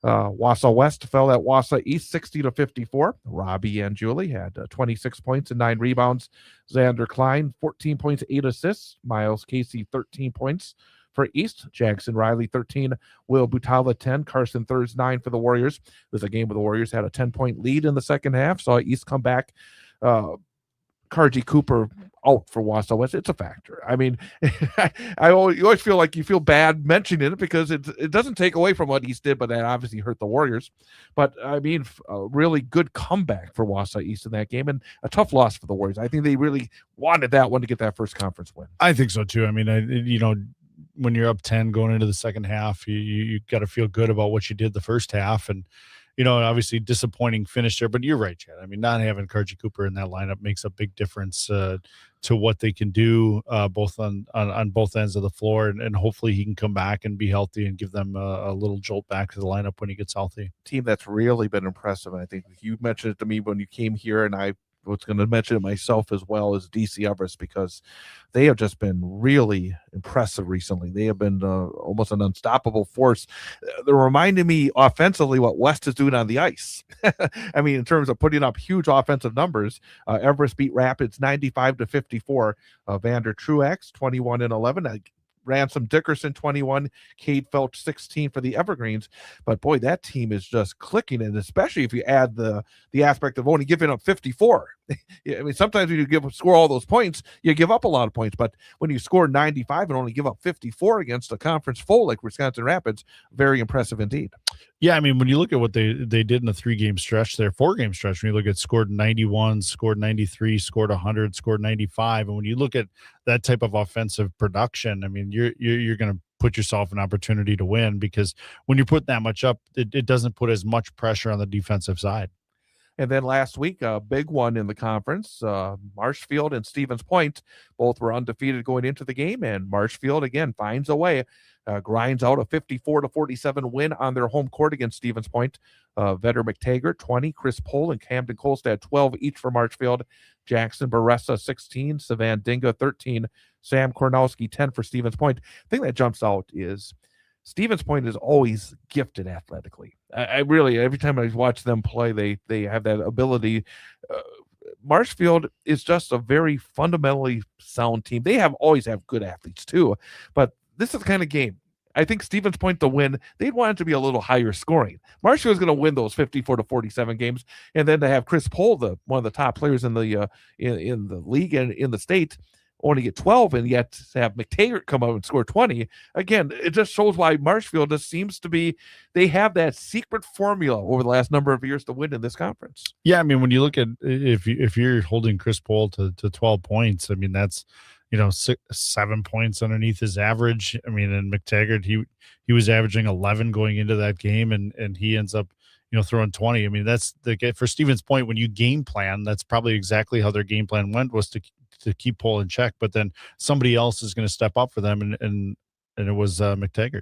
A: Wausau West fell at Wausau East 60-54. Robbie and Julie had 26 points and 9 rebounds. Xander Klein, 14 points, 8 assists. Miles Casey, 13 points for East. Jackson Riley, 13. Will Butala, 10. Carson Thurs, 9 for the Warriors. It was a game where the Warriors had a 10-point lead in the second half. Saw East come back. Karji Cooper out for Wausau West. It's a factor. I mean, you always feel like you feel bad mentioning it because it doesn't take away from what East did, but that obviously hurt the Warriors. But I mean, a really good comeback for Wausau East in that game and a tough loss for the Warriors. I think they really wanted that one to get that first conference win.
B: I think so too. I mean, when you're up 10 going into the second half, you got to feel good about what you did the first half. And, obviously disappointing finish there, but you're right, Chad. I mean, not having Karji Cooper in that lineup makes a big difference to what they can do both on both ends of the floor. And hopefully he can come back and be healthy and give them a little jolt back to the lineup when he gets healthy.
A: Team that's really been impressive. And I think you mentioned it to me when you came here, and I was going to mention it myself as well, as DC Everest, because they have just been really impressive recently. They have been almost an unstoppable force. They're reminding me offensively what West is doing on the ice. I mean, in terms of putting up huge offensive numbers, Everest beat Rapids 95-54. Vander Truax 21 and 11. Ransom Dickerson 21, Cade Felch 16 for the Evergreens. But boy, that team is just clicking, and especially if you add the aspect of only giving up 54. I mean, sometimes when you score all those points, you give up a lot of points. But when you score 95 and only give up 54 against a conference full like Wisconsin Rapids, very impressive indeed.
B: Yeah, I mean, when you look at what they did in a 3-game stretch there, 4-game stretch, when you look at scored 91, scored 93, scored 100, scored 95, and when you look at that type of offensive production, I mean, you're going to put yourself an opportunity to win, because when you put that much up, it doesn't put as much pressure on the defensive side.
A: And then last week, a big one in the conference, Marshfield and Stevens Point both were undefeated going into the game, and Marshfield again finds a way, grinds out a 54-47 win on their home court against Stevens Point. Vetter McTaggart 20, Chris Pohl and Camden Kolstad 12 each for Marshfield. Jackson Baressa 16, Savan Dinga 13, Sam Kornowski 10 for Stevens Point. The thing that jumps out is Stevens Point is always gifted athletically. I really, every time I watch them play, they have that ability. Marshfield is just a very fundamentally sound team. They always have good athletes too, but this is the kind of game. I think Stevens Point to win, they'd want it to be a little higher scoring. Marshfield is going to win those 54-47 games, and then to have Chris Pohl, one of the top players in the league and in the state, only get 12, and yet have McTaggart come out and score 20. Again, it just shows why Marshfield just seems to be, they have that secret formula over the last number of years to win in this conference.
B: Yeah, I mean, when you look at, if you're holding Chris Pohl to 12 points, I mean, that's, 7 points underneath his average. I mean, and McTaggart, he was averaging 11 going into that game, and he ends up, throwing 20. I mean, that's for Stevens Point, when you game plan, that's probably exactly how their game plan went, was to keep Pohl in check, but then somebody else is going to step up for them, and it was McTaggart.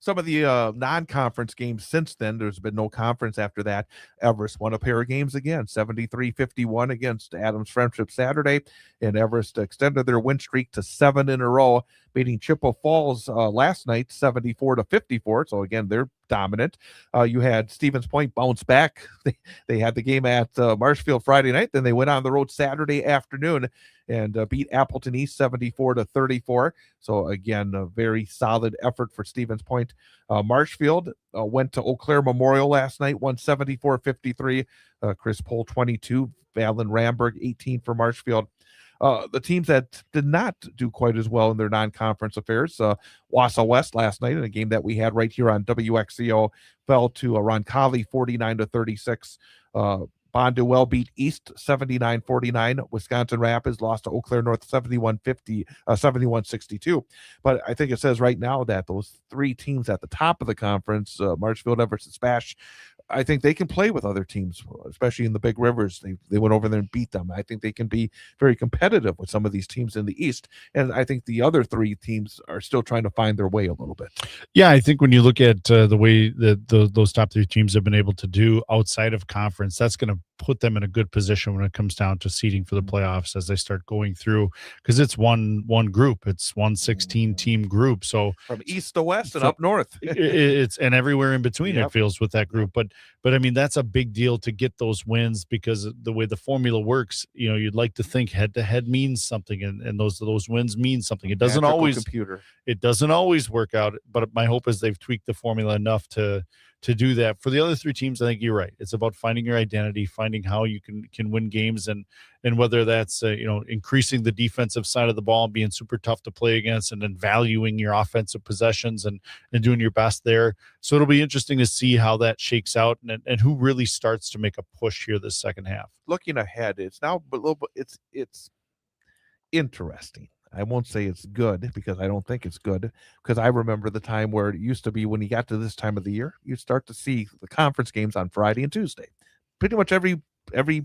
A: Some of the non-conference games since then, there's been no conference after that. Everest won a pair of games again, 73-51 against Adams Friendship Saturday, and Everest extended their win streak to 7 in a row, beating Chippewa Falls last night 74-54. So again, they're dominant. You had Stevens Point bounce back. They had the game at Marshfield Friday night, then they went on the road Saturday afternoon and beat Appleton East 74-34. So again, a very solid effort for Stevens Point. Marshfield went to Eau Claire Memorial last night, won 74-53. Chris Pohl 22, Valen Ramberg 18 for Marshfield. The teams that did not do quite as well in their non-conference affairs, Wausau West last night in a game that we had right here on WXCO fell to Roncalli 49-36. Bonduel beat East 79-49. Wisconsin Rapids lost to Eau Claire North 71-62. But I think it says right now that those 3 teams at the top of the conference, Marshfield, Everest, and Spash, I think they can play with other teams, especially in the big rivers. They went over there and beat them. I think they can be very competitive with some of these teams in the East. And I think the other 3 teams are still trying to find their way a little bit.
B: Yeah, I think when you look at the way that those top 3 teams have been able to do outside of conference, that's going to to put them in a good position when it comes down to seeding for the
A: Mm-hmm.
B: playoffs as they start going through, because it's one group, it's 16 team group. So
A: From east to west and up north.
B: it's and everywhere in between,
A: Yep.
B: it feels with that group. But I mean, that's a big deal to get those wins, because the way the formula works, you'd like to think head to head means something, and those wins mean something. It doesn't
A: Magical
B: always
A: computer.
B: it doesn't always work out, but my hope is they've tweaked the formula enough to do that. For the other three teams, I think you're right. It's about finding your identity, finding how you can win games, and whether that's increasing the defensive side of the ball, being super tough to play against, and then valuing your offensive possessions and doing your best there. So it'll be interesting to see how that shakes out, and who really starts to make a push here this second half.
A: Looking ahead, it's now a little bit, it's interesting. I won't say it's good, because I don't think it's good, because I remember the time where it used to be when you got to this time of the year, you'd start to see the conference games on Friday and Tuesday, pretty much every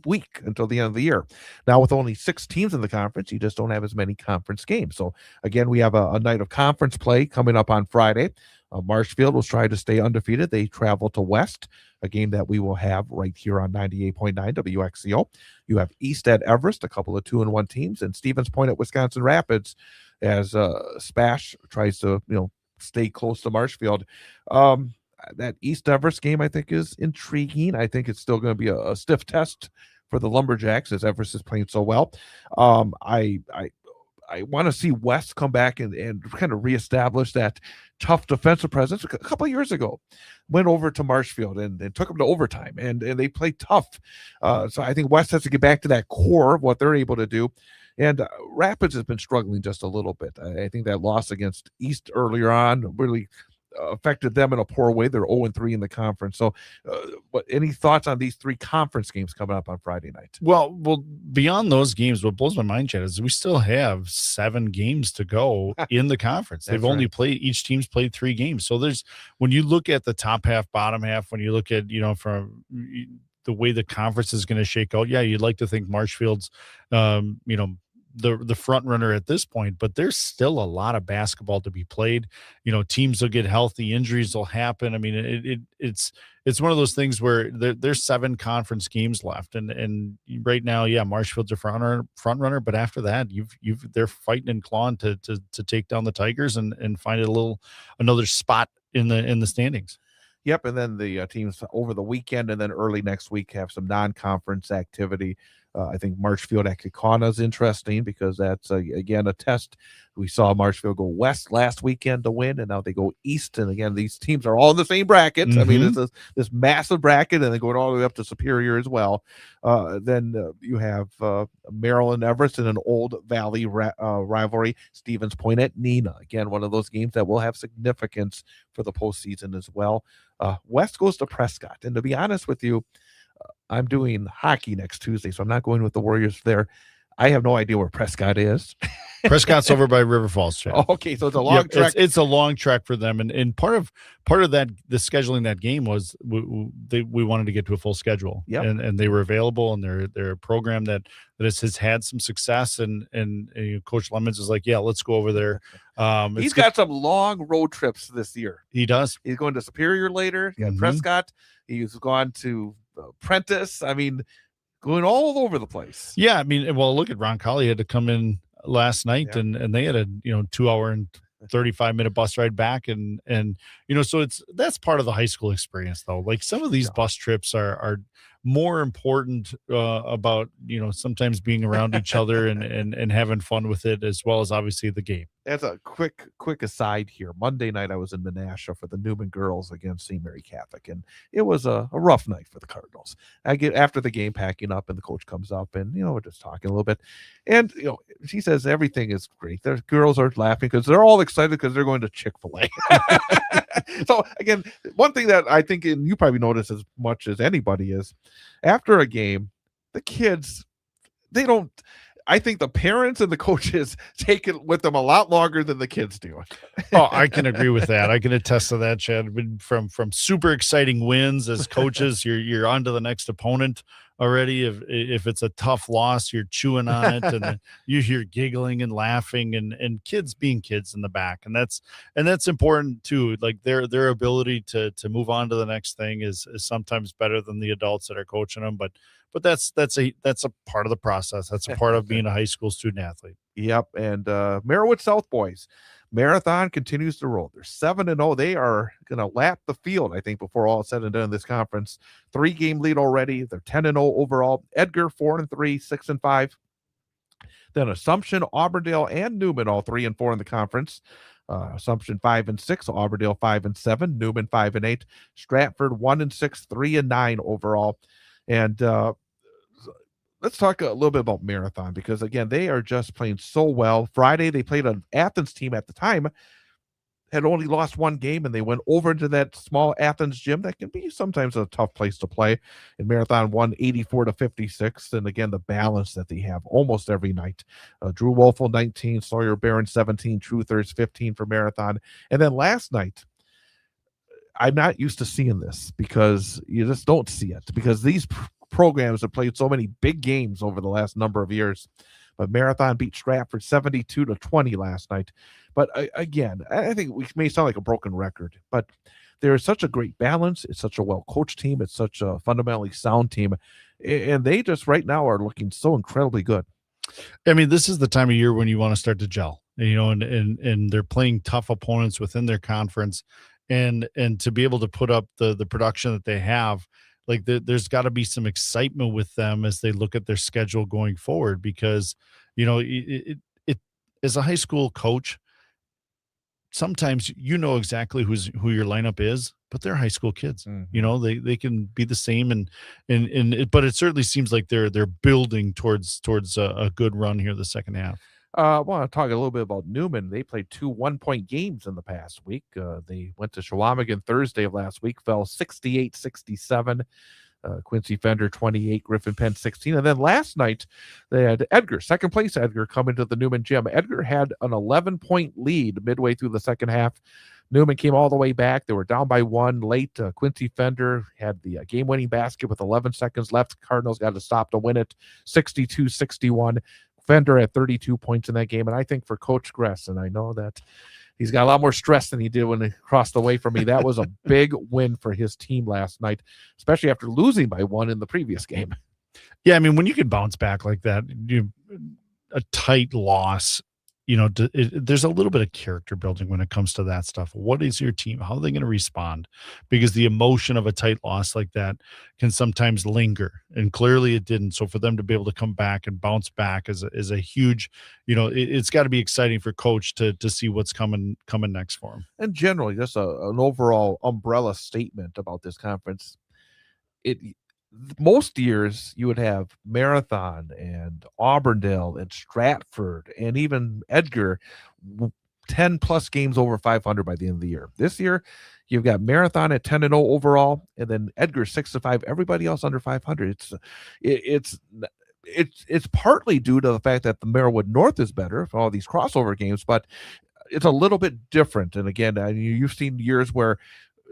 A: week until the end of the year. Now, with only 6 teams in the conference, you just don't have as many conference games. So again, we have a night of conference play coming up on Friday. Marshfield will try to stay undefeated. They travel to West, a game that we will have right here on 98.9 WXCO. You have East at Everest, a couple of 2-1 teams, and Stevens Point at Wisconsin Rapids, as Spash tries to stay close to Marshfield. That East Everest game, I think, is intriguing. I think it's still going to be a stiff test for the Lumberjacks, as Everest is playing so well. I want to see West come back and kind of reestablish that tough defensive presence. A couple of years ago, went over to Marshfield and took them to overtime, and they played tough. So I think West has to get back to that core of what they're able to do. And Rapids has been struggling just a little bit. I think that loss against East earlier on really affected them in a poor way. They're 0-3 in the conference. So but any thoughts on these 3 conference games coming up on Friday night?
B: Well, beyond those games, what blows my mind, Chad, is we still have 7 games to go in the conference. They've only played, each team's played 3 games. So when you look at the top half, bottom half, when you look at, from the way the conference is going to shake out, yeah, you'd like to think Marshfield's, the front runner at this point, but there's still a lot of basketball to be played. Teams will get healthy, injuries will happen. I mean, it's one of those things where there's 7 conference games left, and right now, yeah, Marshfield's a front runner, but after that, they're fighting and clawing to take down the Tigers and find another spot in the standings.
A: Yep, and then the teams over the weekend and then early next week have some non-conference activity. I think Marshfield at Kaukauna is interesting, because that's, again, a test. We saw Marshfield go west last weekend to win, and now they go east. And again, these teams are all in the same bracket. Mm-hmm. I mean, it's this massive bracket, and then going all the way up to Superior as well. Then you have Maryland Everest in an Old Valley rivalry. Stevens Point at Neenah. Again, one of those games that will have significance for the postseason as well. West goes to Prescott. And to be honest with you, I'm doing hockey next Tuesday, so I'm not going with the Warriors there. I have no idea where Prescott is.
B: Prescott's over by River Falls, Chad.
A: Oh, okay, so it's a long trek.
B: It's a long trek for them, and part of that, the scheduling that game was we wanted to get to a full schedule, and they were available, and they're a program that has had some success, and Coach Lemons is like, yeah, let's go over there.
A: He's got some long road trips this year.
B: He does.
A: He's going to Superior later. He got Prescott. He's gone to Prentice. I mean, going all over the place.
B: Yeah, I mean, well, look at Roncalli had to come in last night, and they had a 2-hour and 35-minute bus ride back, and so that's part of the high school experience, though. Like, some of these bus trips are more important about sometimes being around each other and having fun with it, as well as obviously the game.
A: As a quick aside here, Monday night I was in Menasha for the Newman girls against St. Mary Catholic, and it was a rough night for the Cardinals. I get after the game packing up, and the coach comes up, and we're just talking a little bit, and she says everything is great. The girls are laughing because they're all excited because they're going to Chick-fil-A. So again, one thing that I think, and you probably notice as much as anybody, is after a game, the kids, they don't. I think the parents and the coaches take it with them a lot longer than the kids do.
B: Oh, I can agree with that. I can attest to that, Chad. From super exciting wins as coaches, you're on to the next opponent. already. If it's a tough loss, you're chewing on it, and then you hear giggling and laughing, and kids being kids in the back, and that's important too. Like their ability to move on to the next thing is sometimes better than the adults that are coaching them, but that's a part of the process. That's a part of being a high school student athlete.
A: Yep. And Merriwood South boys, Marathon continues to roll. They're 7-0. They are going to lap the field, I think, before all is said and done in this conference. 3-game lead already. They're 10-0 overall. Edgar 4-3, 6-5. Then Assumption, Auburndale, and Newman all 3-4 in the conference. Assumption 5-6, Auburndale 5-7, Newman 5-8, Stratford 1-6, 3-9 overall. And let's talk a little bit about Marathon, because again, they are just playing so well. Friday, they played an Athens team at the time, had only lost one game, and they went over into that small Athens gym that can be sometimes a tough place to play. And Marathon won 84-56. And again, the balance that they have almost every night. Drew Wolfel 19, Sawyer Barron 17, Truthers 15 for Marathon. And then last night, I'm not used to seeing this because you just don't see it, because these programs have played so many big games over the last number of years. But Marathon beat Stratford 72-20 last night. But again, I think we may sound like a broken record, but there is such a great balance. It's such a well-coached team. It's such a fundamentally sound team. And they just right now are looking so incredibly good.
B: I mean, this is the time of year when you want to start to gel, and they're playing tough opponents within their conference, and to be able to put up the production that they have. Like there's got to be some excitement with them as they look at their schedule going forward, because, it as a high school coach, sometimes exactly who your lineup is, but they're high school kids.
A: Mm-hmm.
B: They can be the same, but it certainly seems like they're building towards a good run here the second half.
A: I want to talk a little bit about Newman. They played 2 one-point games in the past week. They went to Chequamegon Thursday of last week, fell 68-67. Quincy Fender 28, Griffin Penn 16. And then last night, they had Edgar, second place Edgar, come into the Newman gym. Edgar had an 11-point lead midway through the second half. Newman came all the way back. They were down by 1 late. Quincy Fender had the game-winning basket with 11 seconds left. Cardinals got to stop to win it, 62-61. Fender had 32 points in that game. And I think for Coach Gress, and I know that he's got a lot more stress than he did when he crossed away from me, that was a big win for his team last night, especially after losing by 1 in the previous game.
B: Yeah, I mean, when you can bounce back like that, a tight loss, there's a little bit of character building when it comes to that stuff. What is your team? How are they going to respond? Because the emotion of a tight loss like that can sometimes linger, and clearly it didn't. So for them to be able to come back and bounce back is a huge, it's got to be exciting for Coach to see what's coming next for him.
A: And generally, just an overall umbrella statement about this conference. Most years you would have Marathon and Auburndale and Stratford and even Edgar 10 plus games over 500 by the end of the year. This year you've got Marathon at 10-0 overall, and then Edgar 6-5. Everybody else under 500. It's partly due to the fact that the Merriwood North is better for all these crossover games, but it's a little bit different. And again, you've seen years where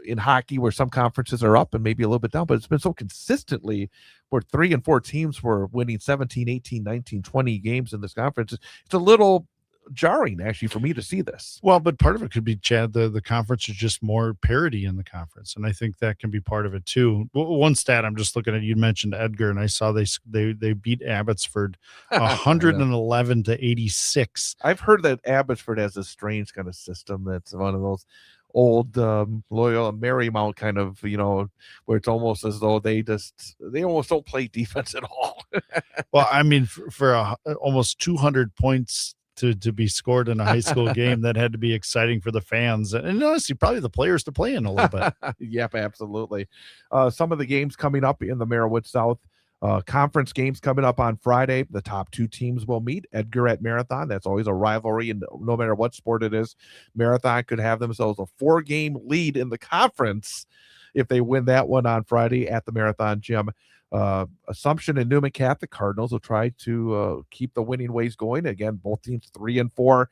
A: in hockey where some conferences are up and maybe a little bit down, but it's been so consistently where 3 and 4 teams were winning 17, 18, 19, 20 games in this conference. It's a little jarring actually for me to see this.
B: Well, but part of it could be, Chad, the conference is just more parity in the conference, and I think that can be part of it too. One stat I'm just looking at, you mentioned Edgar, and I saw they beat Abbotsford 111-86.
A: I've heard that Abbotsford has a strange kind of system that's one of those old Loyola Marymount kind of, where it's almost as though they almost don't play defense at all.
B: Well, I mean, for almost 200 points to be scored in a high school game, that had to be exciting for the fans and honestly probably the players to play in a little bit.
A: Yep, absolutely. Some of the games coming up in the Merriwood South. Conference games coming up on Friday. The top 2 teams will meet. Edgar at Marathon. That's always a rivalry, and no matter what sport it is, Marathon could have themselves a 4-game lead in the conference if they win that one on Friday at the Marathon gym. Assumption and Newman Catholic Cardinals will try to keep the winning ways going. Again, both teams 3 and 4.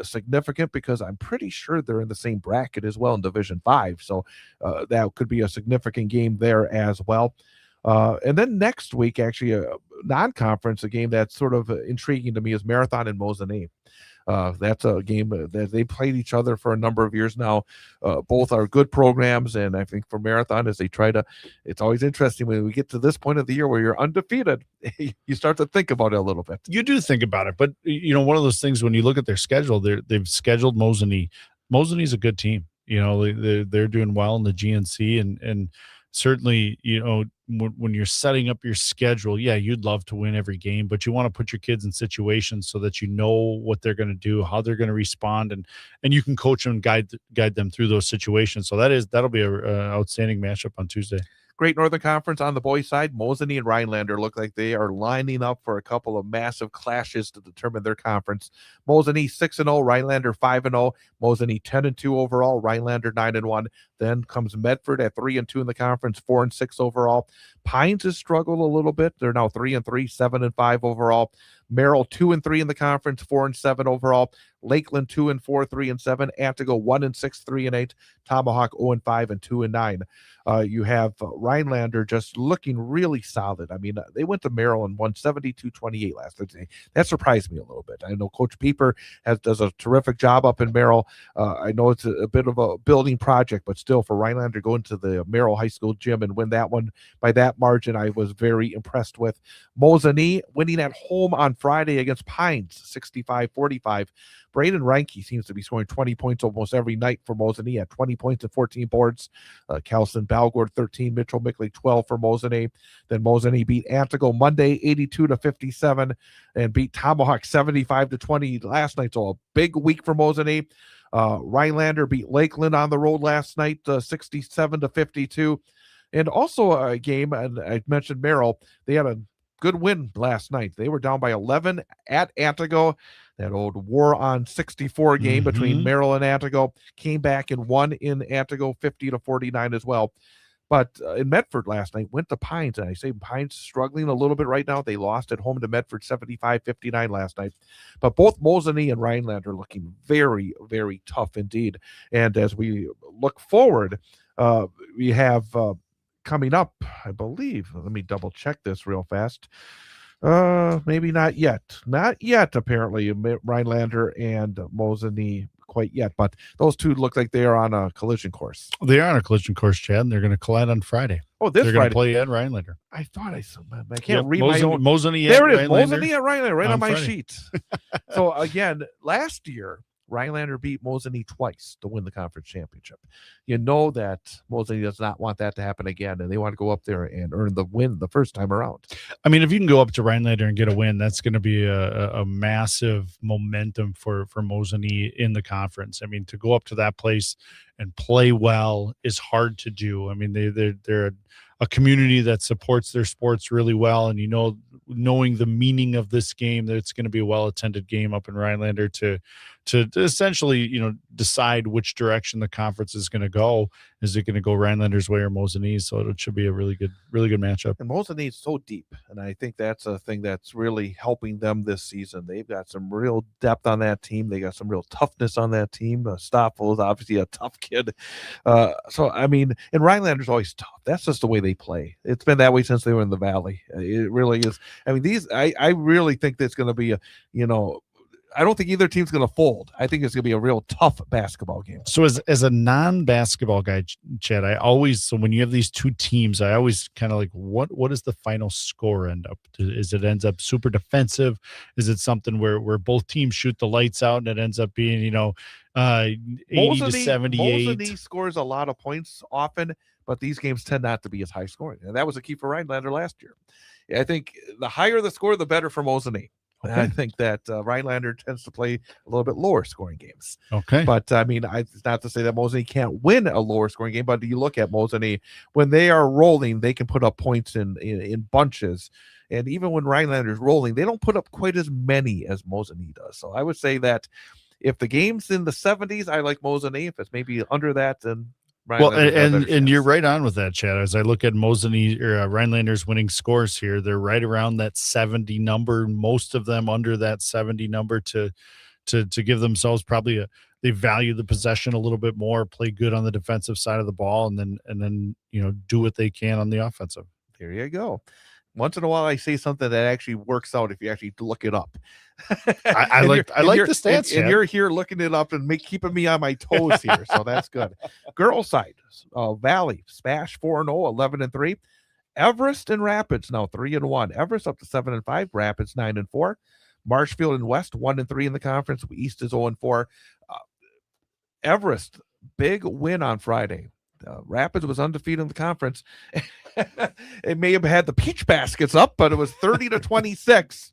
A: Significant because I'm pretty sure they're in the same bracket as well in Division 5. So that could be a significant game there as well. And then next week, actually, a non-conference, a game that's sort of intriguing to me is Marathon and Mosinee. That's a game that they played each other for a number of years now. Both are good programs, and I think for Marathon, as they try to, it's always interesting when we get to this point of the year where you're undefeated, you start to think about it a little bit.
B: You do think about it, but one of those things when you look at their schedule, they've scheduled Mosinee. Mosinee's a good team. They're doing well in the GNC, and certainly, when you're setting up your schedule, yeah, you'd love to win every game, but you want to put your kids in situations so that you know what they're going to do, how they're going to respond, and you can coach them, guide them through those situations. So that'll be an outstanding matchup on Tuesday.
A: Great Northern Conference on the boys' side. Mosinee and Rhinelander look like they are lining up for a couple of massive clashes to determine their conference. Mosinee 6-0, Rhinelander 5-0. Mosinee 10-2 overall, Rhinelander 9-1. Then comes Medford at 3-2 in the conference, 4-6 overall. Pines has struggled a little bit. They're now 3-3, 7-5 overall. Merrill 2-3 in the conference, 4-7 overall. Lakeland 2-4, 3-7. Antigo 1-6, 3-8. Tomahawk 0-5 and 2-9. You have Rhinelander just looking really solid. I mean, they went to Merrill and won 72-28 last Thursday. That surprised me a little bit. I know Coach Pieper does a terrific job up in Merrill. I know it's a bit of a building project, but still for Rhinelander to go into the Merrill High School gym and win that one by that margin, I was very impressed with. Mosinee winning at home on Friday against Pines, 65-45. Braden Reinke seems to be scoring 20 points almost every night for Mosinee at 20 points and 14 boards. Kelson Balgord 13, Mitchell Mickley 12 for Mosinee. Then Mosinee beat Antigo Monday 82-57 and beat Tomahawk 75-20 last night. So a big week for Mosinee. Rhinelander beat Lakeland on the road last night 67-52. And also a game, and I mentioned Merrill, they had a good win last night. They were down by 11 at Antigo. That old war on 64 game between Merrill and Antigo came back and won in Antigo 50-49 as well. But in Medford last night, went to Pines, and I say Pines struggling a little bit right now. They lost at home to Medford 75-59 last night. But both Mosinee and Rhinelander are looking very, very tough indeed. And as we look forward, we have coming up, I believe, let me double check this real fast. Maybe not yet. Not yet, apparently, Rhinelander and Mosinee quite yet, but those two look like they are on a collision course.
B: They are on a collision course, Chad, and they're going to collide on Friday.
A: Oh, they're
B: going to play at Rhinelander.
A: I thought I saw. I can't read my own.
B: Mosinee
A: there it is.
B: Rhinelander
A: Mosinee at Rhinelander, right on my
B: Friday.
A: sheet. So again, last year Rhinelander beat Mosinee twice to win the conference championship. You know that Mosinee does not want that to happen again, and they want to go up there and earn the win the first time around.
B: I mean, if you can go up to Rhinelander and get a win, that's going to be a massive momentum for Mosinee in the conference. I mean, to go up to that place and play well is hard to do. I mean, they're a community that supports their sports really well, and knowing the meaning of this game, that it's going to be a well-attended game up in Rhinelander to essentially, decide which direction the conference is going to go. Is it going to go Rhinelander's way or Mosinee? So it should be a really good matchup.
A: And Mosinee is so deep, and I think that's a thing that's really helping them this season. They've got some real depth on that team. They got some real toughness on that team. Stoffel is obviously a tough kid. So, I mean, and Rhinelander's always tough. That's just the way they play. It's been that way since they were in the Valley. It really is. I mean, I really think that's going to be I don't think either team's going to fold. I think it's going to be a real tough basketball game.
B: So as a non-basketball guy, Chad, so when you have these two teams, I always kind of like, what does the final score end up? Is it ends up super defensive? Is it something where both teams shoot the lights out and it ends up being, 80-78?
A: Mosinee scores a lot of points often, but these games tend not to be as high scoring. And that was a key for Rhinelander last year. I think the higher the score, the better for Mosinee. Okay. I think that Rhinelander tends to play a little bit lower scoring games.
B: Okay.
A: But I mean, it's not to say that Mosinee can't win a lower scoring game, but you look at Mosinee, when they are rolling, they can put up points in bunches. And even when Rhinelander's rolling, they don't put up quite as many as Mosinee does. So I would say that if the game's in the 70s, I like Mosinee. If it's maybe under that, then
B: and you're right on with that, Chad. As I look at Mosinee or Rhinelander's winning scores here, they're right around that 70 number. Most of them under that 70 number to give themselves probably they value the possession a little bit more, play good on the defensive side of the ball, and then do what they can on the offensive.
A: Here you go. Once in a while, I say something that actually works out if you actually look it up.
B: I like the stats,
A: and you're here looking it up and keeping me on my toes here, so that's good. Girls side, Valley Spash 4-0, 11-3. Everest and Rapids now 3-1. Everest up to 7-5. Rapids 9-4. Marshfield and West 1-3 in the conference. East is 0-4. Everest big win on Friday. Rapids was undefeated in the conference. It may have had the peach baskets up, but it was 30-26.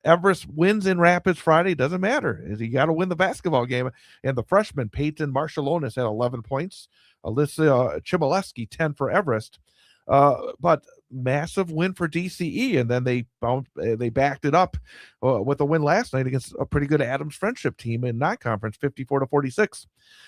A: Everest wins in Rapids Friday. Doesn't matter. You got to win the basketball game. And the freshman Peyton Marshallonis had 11 points. Alyssa Chmielewski 10 for Everest. But massive win for DCE, and then they backed it up with a win last night against a pretty good Adams Friendship team in non-conference, 54-46.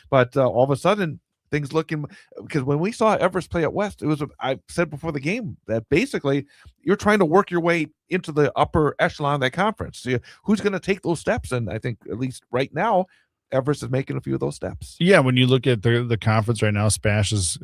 A: But all of a sudden, things looking, because when we saw Everest play at West, I said before the game that basically you're trying to work your way into the upper echelon of that conference. So who's going to take those steps? And I think at least right now, Everest is making a few of those steps.
B: Yeah, when you look at the conference right now, Spash is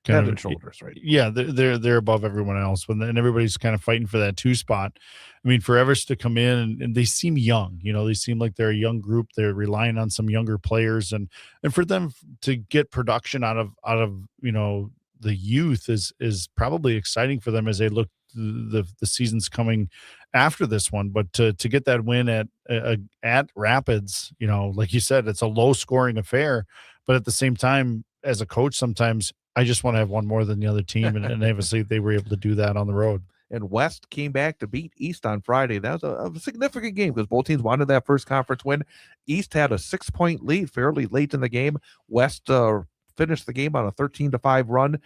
B: kind
A: head
B: of
A: and shoulders, right?
B: Yeah, they're above everyone else, and everybody's kind of fighting for that 2 spot. I mean, for Everest to come in and they seem young, they seem like they're a young group. They're relying on some younger players, and for them to get production out of the youth is probably exciting for them as they look the seasons coming after this one. But to get that win at Rapids, like you said, it's a low scoring affair, but at the same time, as a coach, sometimes I just want to have one more than the other team, and obviously they were able to do that on the road.
A: And West came back to beat East on Friday. That was a significant game because both teams wanted that first conference win. East had a 6-point lead fairly late in the game. West finished the game on a 13-5 run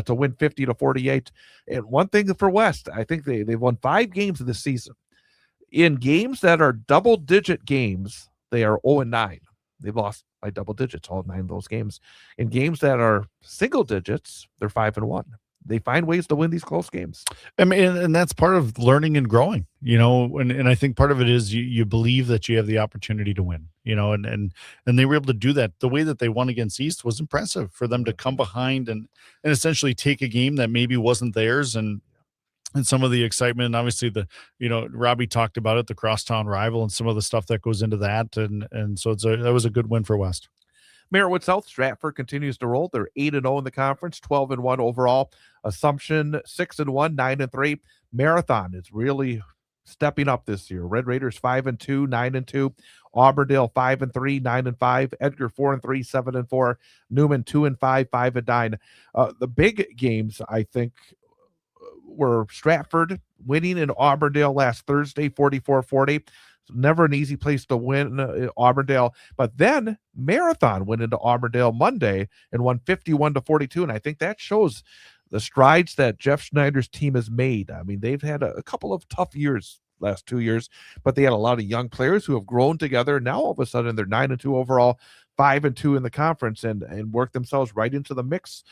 A: to win 50-48. And one thing for West, I think they've won 5 games this season. In games that are double-digit games, they are 0-9. They've lost by double digits all 9 of those games. In games that are single digits, they're 5-1. They find ways to win these close games.
B: I mean, and that's part of learning and growing, and I think part of it is you believe that you have the opportunity to win, and they were able to do that. The way that they won against East was impressive for them to come behind and essentially take a game that maybe wasn't theirs, and some of the excitement, obviously Robbie talked about it, the crosstown rival and some of the stuff that goes into that. And so that was a good win for West.
A: Merrittwood South Stratford continues to roll. They're 8-0 in the conference, 12-1 overall. Assumption 6-1, 9-3. Marathon is really stepping up this year. Red Raiders 5-2, 9-2. Auburndale 5-3, 9-5. Edgar 4-3, 7-4. Newman 2-5, 5-9. The big games, I think, were Stratford winning in Auburndale last Thursday, 44-40. Never an easy place to win Auburndale. But then Marathon went into Auburndale Monday and won 51-42. And I think that shows the strides that Jeff Schneider's team has made. I mean, they've had a couple of tough years last 2 years, but they had a lot of young players who have grown together. Now all of a sudden they're 9-2 overall, 5-2 in the conference, and work themselves right into the mix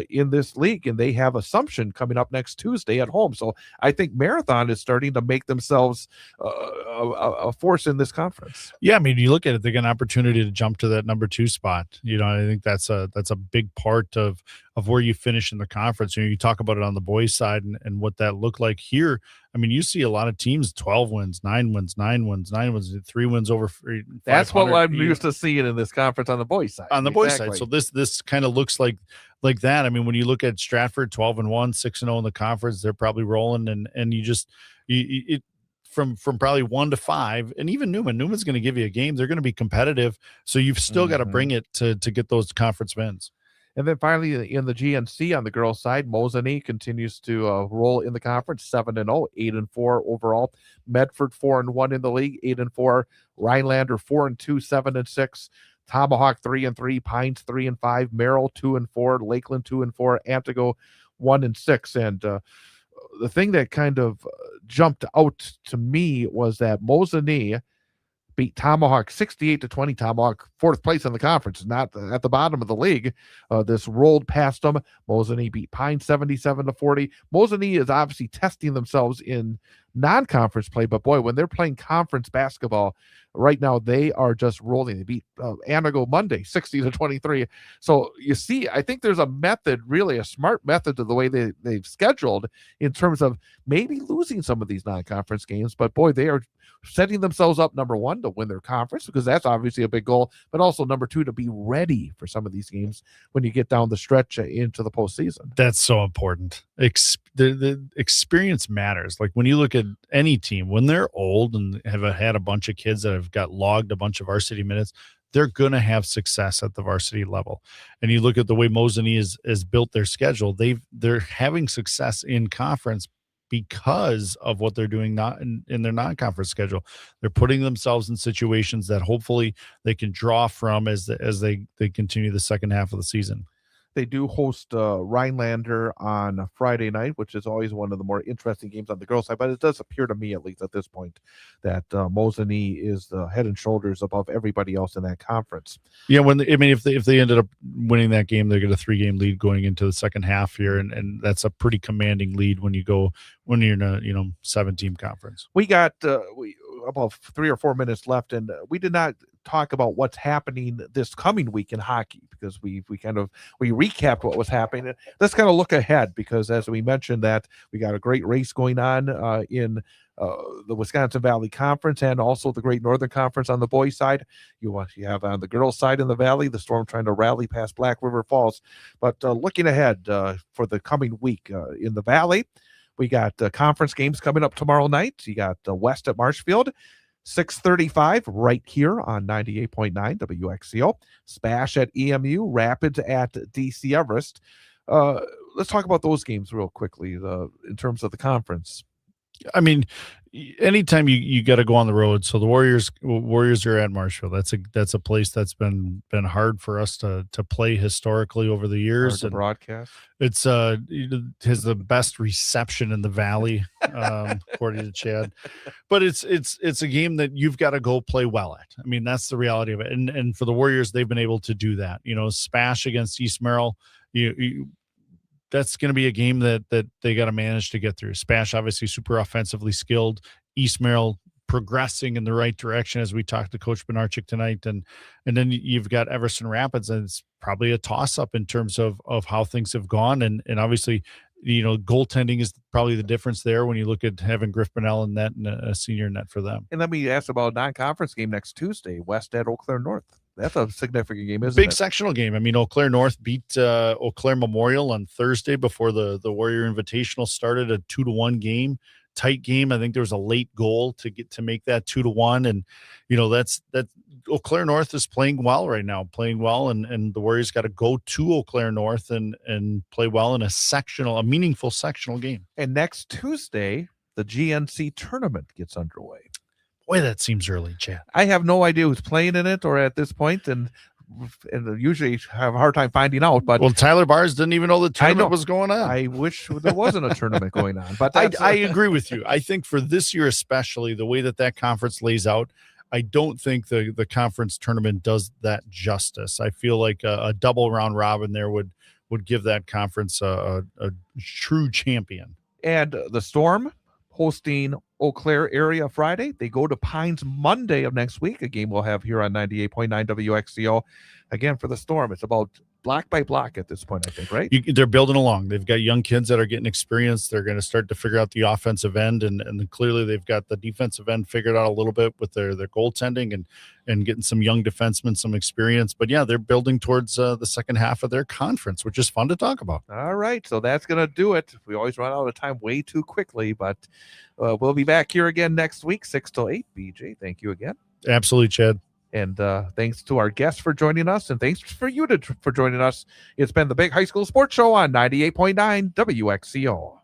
A: in this league. And they have Assumption coming up next Tuesday at home. So I think Marathon is starting to make themselves a force in this conference.
B: Yeah, I mean, you look at it, they get an opportunity to jump to that number 2 spot. I think that's a big part of where you finish in the conference. You talk about it on the boys' side and what that looked like here. I mean, you see a lot of teams 12 wins, 9 wins, 9 wins, 9 wins, 3 wins over 500.
A: That's what I'm used to seeing in this conference on the boys' side.
B: On the boys' side. So this kind of looks like that. I mean, when you look at Stratford 12-1, 6-0 in the conference, they're probably rolling, and you from probably 1 to 5, and even Newman's going to give you a game. They're going to be competitive. So you've still got to bring it to get those conference wins.
A: And then finally, in the GNC on the girls' side, Mosinee continues to roll in the conference, 7-0, 8-4 overall. Medford 4-1 in the league, 8-4. Rhinelander 4-2, 7-6. Tomahawk 3-3. Pines 3-5. Merrill 2-4. Lakeland 2-4. Antigo 1-6. And the thing that kind of jumped out to me was that Mosinee beat Tomahawk 68-20. Tomahawk 4th place in the conference, not at the bottom of the league. This rolled past them. Mosinee beat Pine 77-40. Mosinee is obviously testing themselves in non-conference play, but boy, when they're playing conference basketball right now, they are just rolling. They beat Anago Monday 60-23. So you see, I think there's a method, really a smart method to the way they've scheduled in terms of maybe losing some of these non-conference games, but boy, they are setting themselves up, number one, to win their conference, because that's obviously a big goal, but also number two, to be ready for some of these games when you get down the stretch into the postseason.
B: That's so important. The experience matters. Like when you look at any team, when they're old and have had a bunch of kids that have got logged a bunch of varsity minutes, they're going to have success at the varsity level. And you look at the way Mosinee has built their schedule, they're having success in conference because of what they're doing not in their non-conference schedule. They're putting themselves in situations that hopefully they can draw from as they continue the second half of the season.
A: They do host Rhinelander on Friday night, which is always one of the more interesting games on the girls' side. But it does appear to me, at least at this point, that Mosinee is the head and shoulders above everybody else in that conference.
B: Yeah, if they ended up winning that game, they get a 3-game lead going into the second half here, and that's a pretty commanding lead when you're in a 7-team conference.
A: We got about 3 or 4 minutes left, and we did not talk about what's happening this coming week in hockey, because we recapped what was happening. Let's kind of look ahead, because as we mentioned, that we got a great race going on in the Wisconsin Valley Conference, and also the Great Northern Conference on the boys' side. You have on the girls' side in the Valley, the Storm trying to rally past Black River Falls. But looking ahead for the coming week in the Valley, we got conference games coming up tomorrow night. You got West at Marshfield, 6:35 right here on 98.9 WXCO. Spash at EMU, Rapids at DC Everest. Let's talk about those games real quickly in terms of the conference.
B: I mean, anytime you got to go on the road. So the Warriors are at Marshfield. That's a place that's been hard for us to play historically over the years.
A: And broadcast.
B: It's has the best reception in the Valley, according to Chad. But it's a game that you've got to go play well at. I mean, that's the reality of it. And for the Warriors, they've been able to do that. Spash against East Merrill, that's going to be a game that they got to manage to get through. Spash, obviously, super offensively skilled. East Merrill progressing in the right direction, as we talked to Coach Benarchik tonight. And then you've got Everson Rapids, and it's probably a toss-up in terms of how things have gone. And obviously, goaltending is probably the difference there when you look at having Griff Bonnell in net and a senior net for them.
A: And let me ask about a non-conference game next Tuesday, West at Eau Claire North. That's a significant game, isn't it?
B: Big sectional game. I mean, Eau Claire North beat Eau Claire Memorial on Thursday before the Warrior Invitational started, a 2-1 game, tight game. I think there was a late goal to make that 2-1. And, that's Eau Claire North is playing well right now, and the Warriors got to go to Eau Claire North and play well in a meaningful sectional game.
A: And next Tuesday, the GNC tournament gets underway.
B: Boy, that seems early, Chad.
A: I have no idea who's playing in it or at this point, and usually have a hard time finding out. But
B: Tyler Bars didn't even know the tournament was going on.
A: I wish there wasn't a tournament going on. But
B: I agree with you. I think for this year especially, the way that conference lays out, I don't think the conference tournament does that justice. I feel like a double round robin there would give that conference a true champion.
A: And the Storm hosting Eau Claire area Friday. They go to Pines Monday of next week, a game we'll have here on 98.9 WXCO. Again, for the Storm, it's about block by block at this point, I think, right?
B: They're building along. They've got young kids that are getting experience. They're going to start to figure out the offensive end, and clearly they've got the defensive end figured out a little bit with their goaltending and getting some young defensemen some experience. But yeah, they're building towards the second half of their conference, which is fun to talk about.
A: All right, so that's going to do it. We always run out of time way too quickly, but we'll be back here again next week, 6 till 8. BJ, thank you again.
B: Absolutely, Chad.
A: And thanks to our guests for joining us, and thanks for you for joining us. It's been the Big High School Sports Show on 98.9 WXCO.